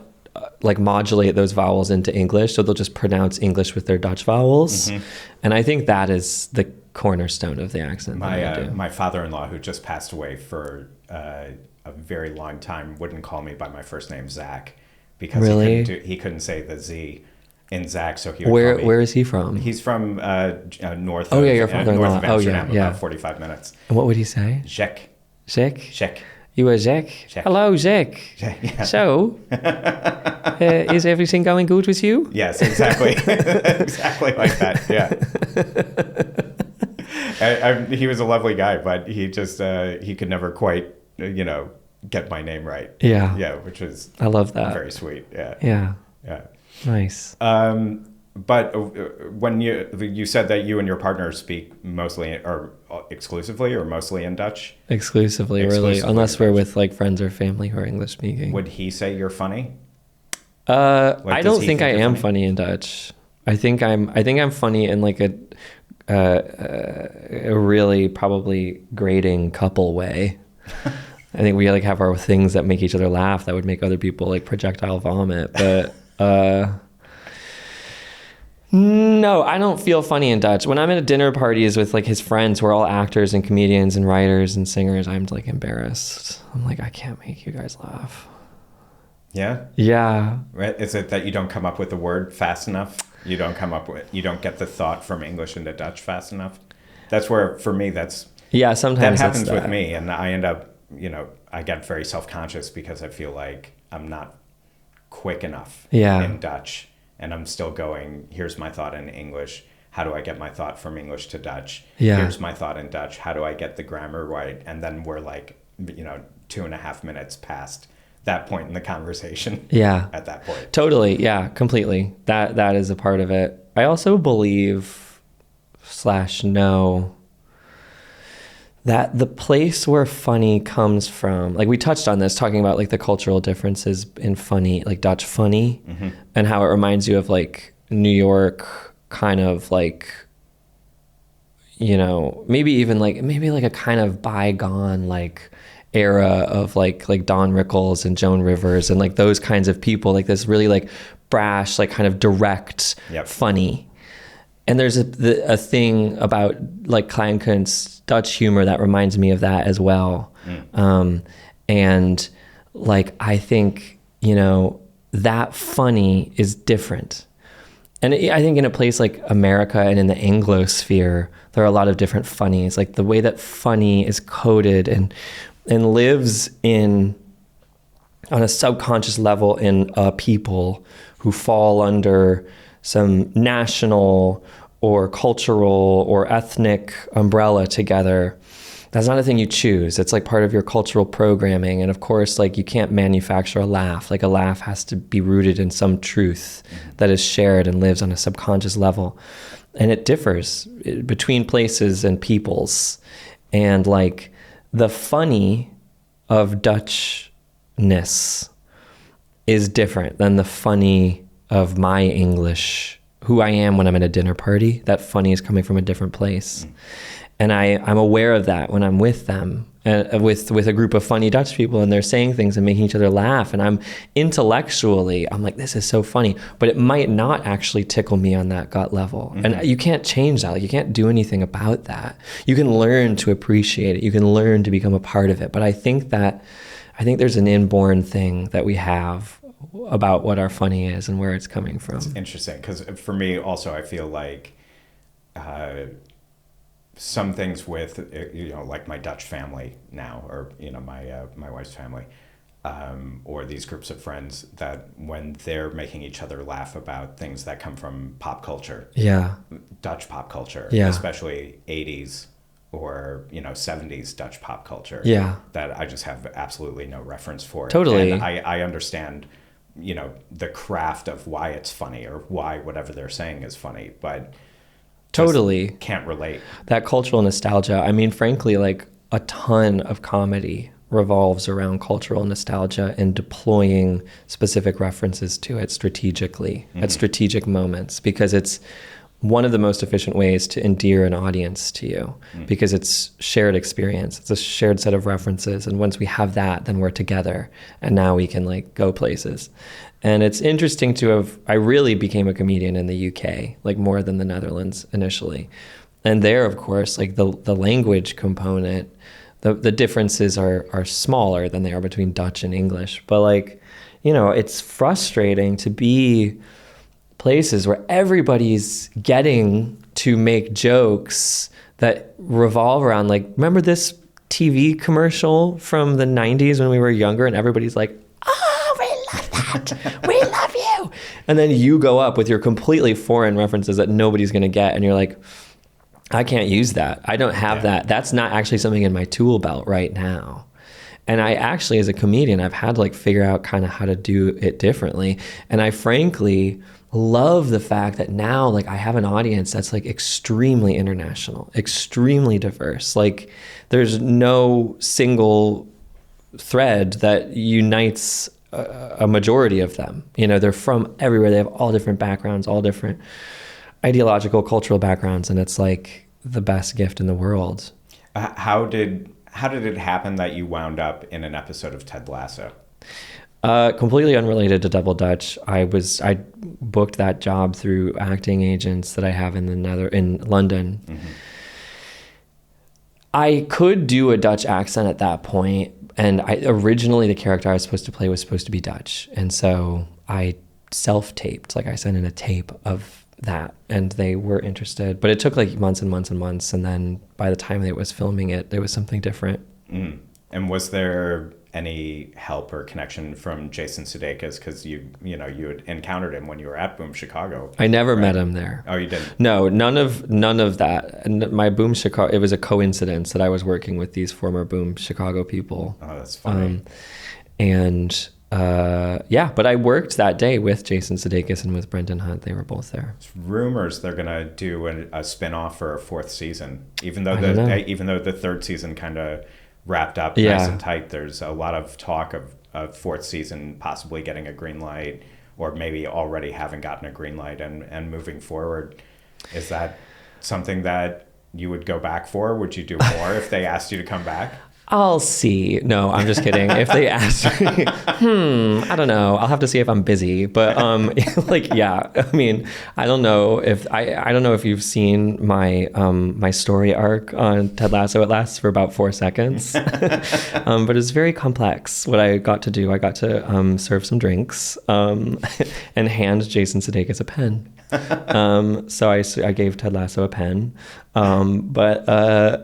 like modulate those vowels into English, so they'll just pronounce English with their Dutch vowels. And I think that is the cornerstone of the accent. My father-in-law, who just passed away for a very long time, wouldn't call me by my first name, Zack. Because he couldn't say the Z in Zack, so he would call me. Where is he from? He's from north of your father-in-law. North of Amsterdam, yeah. about 45 minutes. And what would he say? Jack. Jack? You are Zack? Hello, Zack. Yeah. So, is everything going good with you? Yes, exactly. Exactly like that, yeah. He was a lovely guy, but he just, he could never quite, you know, get my name right. Yeah, which is I love that. Very sweet. Yeah. Nice. But when you said that you and your partner speak mostly or exclusively or mostly in Dutch? Exclusively, really, unless we're with like friends or family who are English speaking. Would he say you're funny? I don't think I am funny in Dutch. I think I'm funny in like a really probably grating couple way. I think we like have our things that make each other laugh that would make other people like projectile vomit. But no, I don't feel funny in Dutch. When I'm at dinner parties with like his friends who are all actors and comedians and writers and singers, I'm like embarrassed. I'm like, I can't make you guys laugh. Yeah? Yeah. Right? Is it that you don't come up with the word fast enough? You don't get the thought from English into Dutch fast enough? That's where, for me, sometimes that happens with me, and I end up, you know, I get very self-conscious because I feel like I'm not quick enough in Dutch, and I'm still going, here's my thought in English. How do I get my thought from English to Dutch? Here's my thought in Dutch. How do I get the grammar right? And then we're like, you know, 2.5 minutes past that point in the conversation. Yeah. At that point. Totally. Yeah, completely. That is a part of it. I also believe / know that the place where funny comes from, like we touched on this, talking about like the cultural differences in funny, like Dutch funny, and how it reminds you of like New York kind of like, you know, maybe like a kind of bygone like era of like Don Rickles and Joan Rivers and like those kinds of people, like this really like brash, like kind of direct, funny. And there's a thing about like Kleinkunst's Dutch humor that reminds me of that as well. And like, I think, you know, that funny is different. And I think in a place like America and in the Anglosphere, there are a lot of different funnies. Like the way that funny is coded and lives on a subconscious level in a people who fall under some national or cultural or ethnic umbrella together. That's not a thing you choose. It's like part of your cultural programming. And of course, like you can't manufacture a laugh. Like a laugh has to be rooted in some truth that is shared and lives on a subconscious level. And it differs between places and peoples. And like the funny of Dutchness is different than the funny of my English, who I am when I'm at a dinner party. That funny is coming from a different place. And I'm aware of that when I'm with them, with a group of funny Dutch people, and they're saying things and making each other laugh. And I'm like, this is so funny, but it might not actually tickle me on that gut level. And you can't change that. Like you can't do anything about that. You can learn to appreciate it. You can learn to become a part of it. But I think there's an inborn thing that we have about what our funny is and where it's coming from. It's interesting because for me also, I feel like some things with, you know, like my Dutch family now, or, you know, my wife's family, or these groups of friends, that when they're making each other laugh about things that come from pop culture, Dutch pop culture, especially 80s or, you know, 70s Dutch pop culture, that I just have absolutely no reference for. Totally. And I understand, you know, the craft of why it's funny or why whatever they're saying is funny, but totally can't relate. That cultural nostalgia. I mean, frankly, like a ton of comedy revolves around cultural nostalgia and deploying specific references to it strategically at strategic moments, because it's one of the most efficient ways to endear an audience to you, because it's shared experience. It's a shared set of references. And once we have that, then we're together and now we can like go places. And it's interesting I really became a comedian in the UK, like more than the Netherlands initially. And there, of course, like the language component, the differences are smaller than they are between Dutch and English. But like, you know, it's frustrating to be places where everybody's getting to make jokes that revolve around like, remember this TV commercial from the 90s when we were younger, and everybody's like, oh, we love that. We love you. And then you go up with your completely foreign references that nobody's going to get. And you're like, I can't use that. I don't have that. That's not actually something in my tool belt right now. And I actually, as a comedian, I've had to like figure out kind of how to do it differently. And I frankly love the fact that now like I have an audience that's like extremely international, extremely diverse. Like there's no single thread that unites a majority of them. You know, they're from everywhere. They have all different backgrounds, all different ideological, cultural backgrounds. And it's like the best gift in the world. How did it happen that you wound up in an episode of Ted Lasso? Completely unrelated to Double Dutch. I booked that job through acting agents that I have in London. I could do a Dutch accent at that point, and originally the character I was supposed to play was supposed to be Dutch, and so I self-taped. Like I sent in a tape of that, and they were interested, but it took like months and months and months, and then by the time they was filming it, there was something different. And was there any help or connection from Jason Sudeikis, because you had encountered him when you were at Boom Chicago? I never met him there. Oh, you didn't? No, none of that. And my Boom Chicago, it was a coincidence that I was working with these former Boom Chicago people. Oh, that's funny. And but I worked that day with Jason Sudeikis and with Brendan Hunt. They were both there. It's rumors they're gonna do a spin-off for a 4th season, even though the 3rd season kind of wrapped up nice and tight. There's a lot of talk of a 4th season possibly getting a green light, or maybe already having gotten a green light and moving forward. Is that something that you would go back for? Would you do more if they asked you to come back? I'll see. No, I'm just kidding. If they ask me, I don't know. I'll have to see if I'm busy. But yeah. I mean, I don't know if you've seen my my story arc on Ted Lasso. It lasts for about 4 seconds, but it's very complex. What I got to do, I got to serve some drinks and hand Jason Sudeikis a pen. So I gave Ted Lasso a pen. But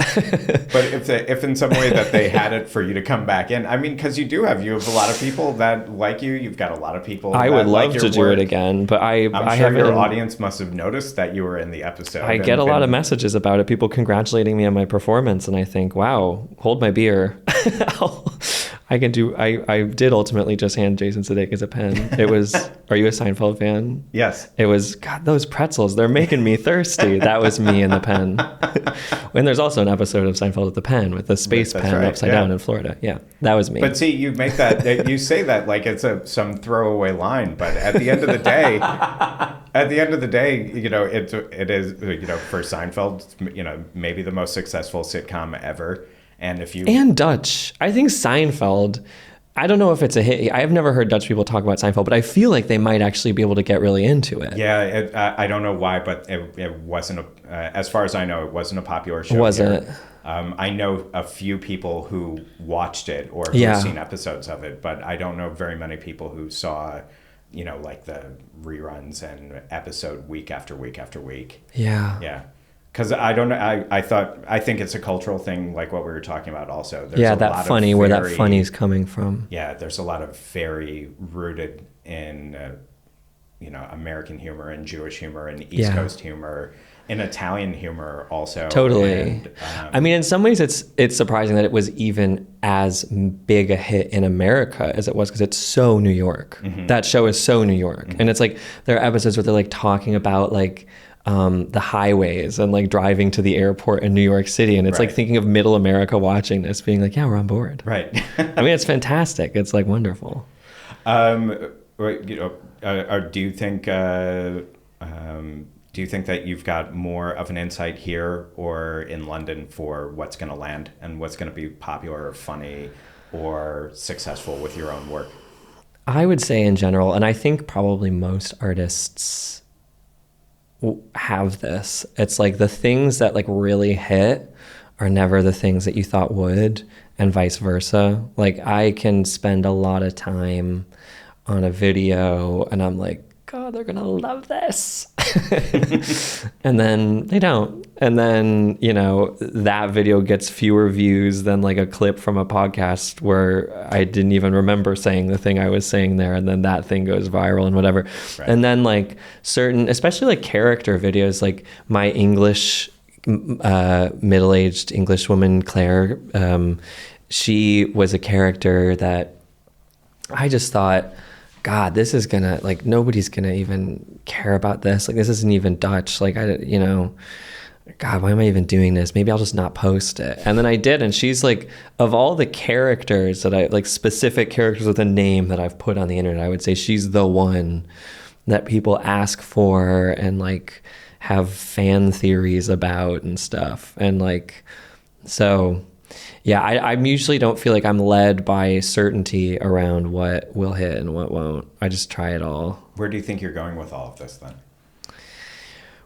if in some way that they had it for you to come back in, I mean, because you have a lot of people that like you. You've got a lot of people. I would love to do it again, but I'm sure your audience must have noticed that you were in the episode. I get a lot of messages about it. People congratulating me on my performance, and I think, wow, hold my beer. I did ultimately just hand Jason Sudeikis a pen. It was, are you a Seinfeld fan? Yes. It was, God, those pretzels, they're making me thirsty. That was me in the pen. And there's also an episode of Seinfeld with the pen, with the space pen upside down in Florida. Yeah, that was me. But see, you make that, you say that like it's some throwaway line, but at the end of the day, it is, for Seinfeld, maybe the most successful sitcom ever. And Dutch. I think Seinfeld, I don't know if it's a hit. I have never heard Dutch people talk about Seinfeld, but I feel like they might actually be able to get really into it. Yeah, I don't know why, but it wasn't, as far as I know, it wasn't a popular show. Wasn't it? I know a few people who watched it or who've seen episodes of it, but I don't know very many people who saw, like the reruns and episode week after week after week. Yeah. Yeah. Because I don't know, I think it's a cultural thing, like what we were talking about also. There's where that funny's coming from. Yeah, there's a lot of very rooted in, American humor and Jewish humor and East Coast humor and Italian humor also. Totally. And, in some ways it's surprising that it was even as big a hit in America as it was, because it's so New York. Mm-hmm. That show is so New York. Mm-hmm. And it's like, there are episodes where they're like talking about like, the highways and like driving to the airport in New York City, and it's like thinking of middle America watching this, being like, yeah, we're on board. Right. It's fantastic. It's like wonderful. Do you think that you've got more of an insight here or in London for what's going to land and what's going to be popular or funny or successful with your own work? I would say in general, and I think probably most artists have this, it's like the things that like really hit are never the things that you thought would, and vice versa. Like I can spend a lot of time on a video and I'm like, God, they're gonna love this. And then they don't. And then, that video gets fewer views than like a clip from a podcast where I didn't even remember saying the thing I was saying there. And then that thing goes viral and whatever. Right. And then like certain, especially like character videos, like my English, middle-aged English woman, Claire, she was a character that I just thought, God, this is gonna, like, nobody's gonna even care about this. Like, this isn't even Dutch. Like, God, why am I even doing this? Maybe I'll just not post it. And then I did. And she's like, of all the characters that I, like specific characters with a name that I've put on the internet, I would say she's the one that people ask for and like have fan theories about and stuff. And like, so yeah, I usually don't feel like I'm led by certainty around what will hit and what won't. I just try it all. Where do you think you're going with all of this then?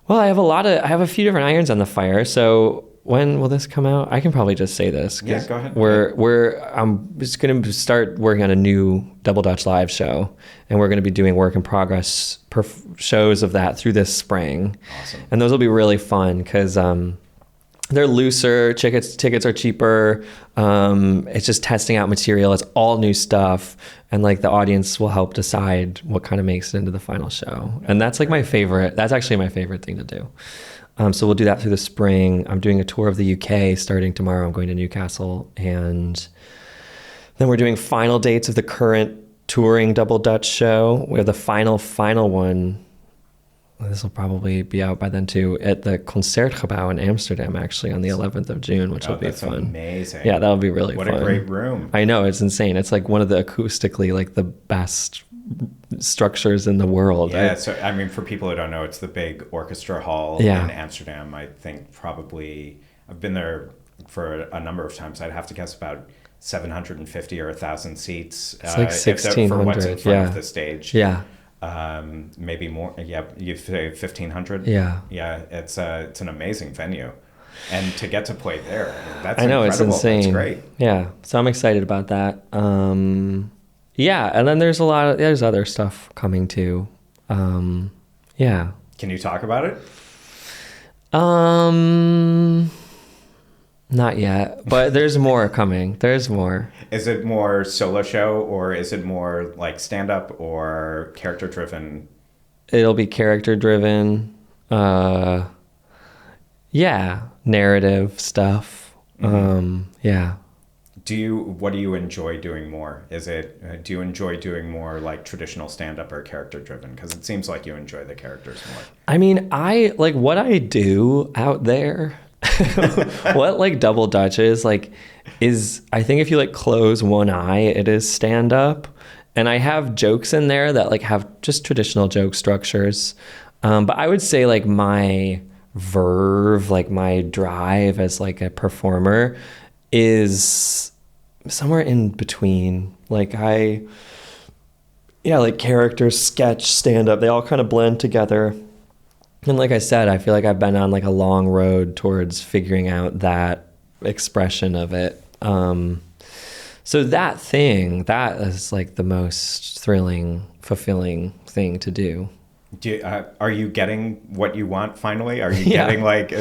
Well, I have a few different irons on the fire. So when will this come out? I can probably just say this. Yeah, go ahead. I'm just going to start working on a new Double Dutch live show, and we're going to be doing work in progress shows of that through this spring. Awesome. And those will be really fun because they're looser, tickets are cheaper. It's just testing out material. It's all new stuff. And like the audience will help decide what kind of makes it into the final show. And that's like that's actually my favorite thing to do. So we'll do that through the spring. I'm doing a tour of the UK starting tomorrow. I'm going to Newcastle and Then we're doing final dates of the current touring Double Dutch show. We have the final one. This will probably be out by then too, at the Concertgebouw in Amsterdam, actually, on the 11th of June, which will be fun. Amazing. Yeah, that'll be really fun. What a great room. I know, it's insane. It's like one of the acoustically, like the best structures in the world. Yeah, so I mean, for people who don't know, it's the big orchestra hall in Amsterdam. I think probably, I've been there for a number of times. I'd have to guess about 750 or 1,000 seats. It's like 1,600. For what's in front of the stage. Yeah. Maybe more. Yeah, you say 1,500. Yeah. Yeah, it's an amazing venue, and to get to play there, that's I know, incredible. it's insane. That's great. Yeah, so I'm excited about that. Yeah, and then there's other stuff coming too. Yeah. Can you talk about it? Not yet, but there's more coming. There's more. Is it more solo show, or is it more like stand-up or character-driven? It'll be character-driven. Yeah, narrative stuff. Yeah. What do you enjoy doing more? Do you enjoy doing more like traditional stand-up or character-driven? Because it seems like you enjoy the characters more. I mean, I like what I do out there. What like Double Dutch is like is I think if you like close one eye, it is stand up, and I have jokes in there that like have just traditional joke structures, but I would say like my verve, like my drive as like a performer is somewhere in between. Like like characters, sketch, stand up, they all kind of blend together. And like I said, I feel like I've been on like a long road towards figuring out that expression of it. So that is like the most thrilling, fulfilling thing to do. Are you getting what you want finally? Are you getting like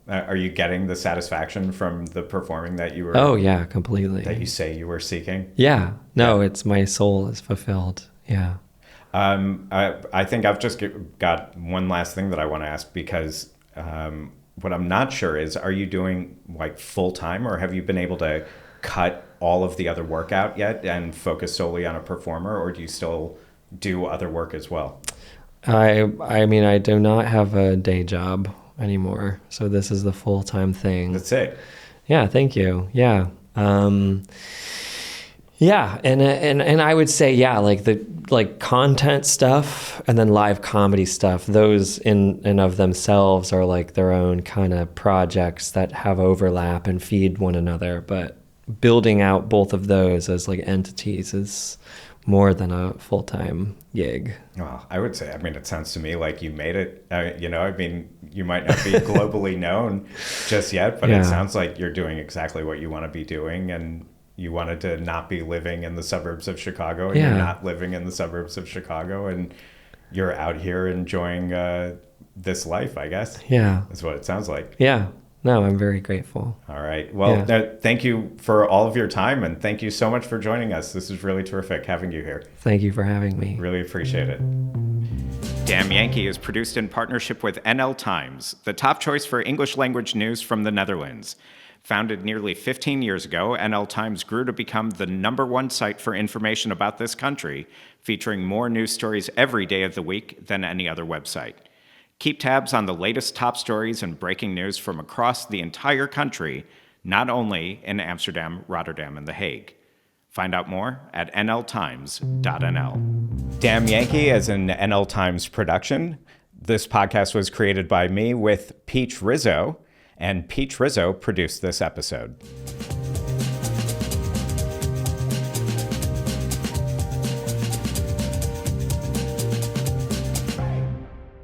are you getting the satisfaction from the performing that you were? Oh yeah, completely. That you say you were seeking? Yeah. No, it's my soul is fulfilled. Yeah. I think I've just got one last thing that I want to ask, because what I'm not sure is, are you doing like full time, or have you been able to cut all of the other work out yet and focus solely on a performer, or do you still do other work as well? I mean, I do not have a day job anymore, so this is the full-time thing. That's it. Yeah, thank you. Yeah. Yeah, and I would say, yeah, like the content stuff and then live comedy stuff, those in and of themselves are like their own kind of projects that have overlap and feed one another. But building out both of those as like entities is more than a full-time gig. Well, I would say, I mean, it sounds to me like you made it. I mean, you might not be globally known just yet, but it sounds like you're doing exactly what you want to be doing, and you wanted to not be living in the suburbs of Chicago, and you're not living in the suburbs of Chicago, and you're out here enjoying this life, I guess. Yeah. That's what it sounds like. Yeah. No, I'm very grateful. All right. Well, thank you for all of your time, and thank you so much for joining us. This is really terrific having you here. Thank you for having me. Really appreciate it. Damn Yankee is produced in partnership with NL Times, the top choice for English language news from the Netherlands. Founded nearly 15 years ago, NL Times grew to become the #1 site for information about this country, featuring more news stories every day of the week than any other website. Keep tabs on the latest top stories and breaking news from across the entire country, not only in Amsterdam, Rotterdam, and The Hague. Find out more at nltimes.nl. Damn Yankee is an NL Times production. This podcast was created by me with Peach Rizzo, and Peach Rizzo produced this episode.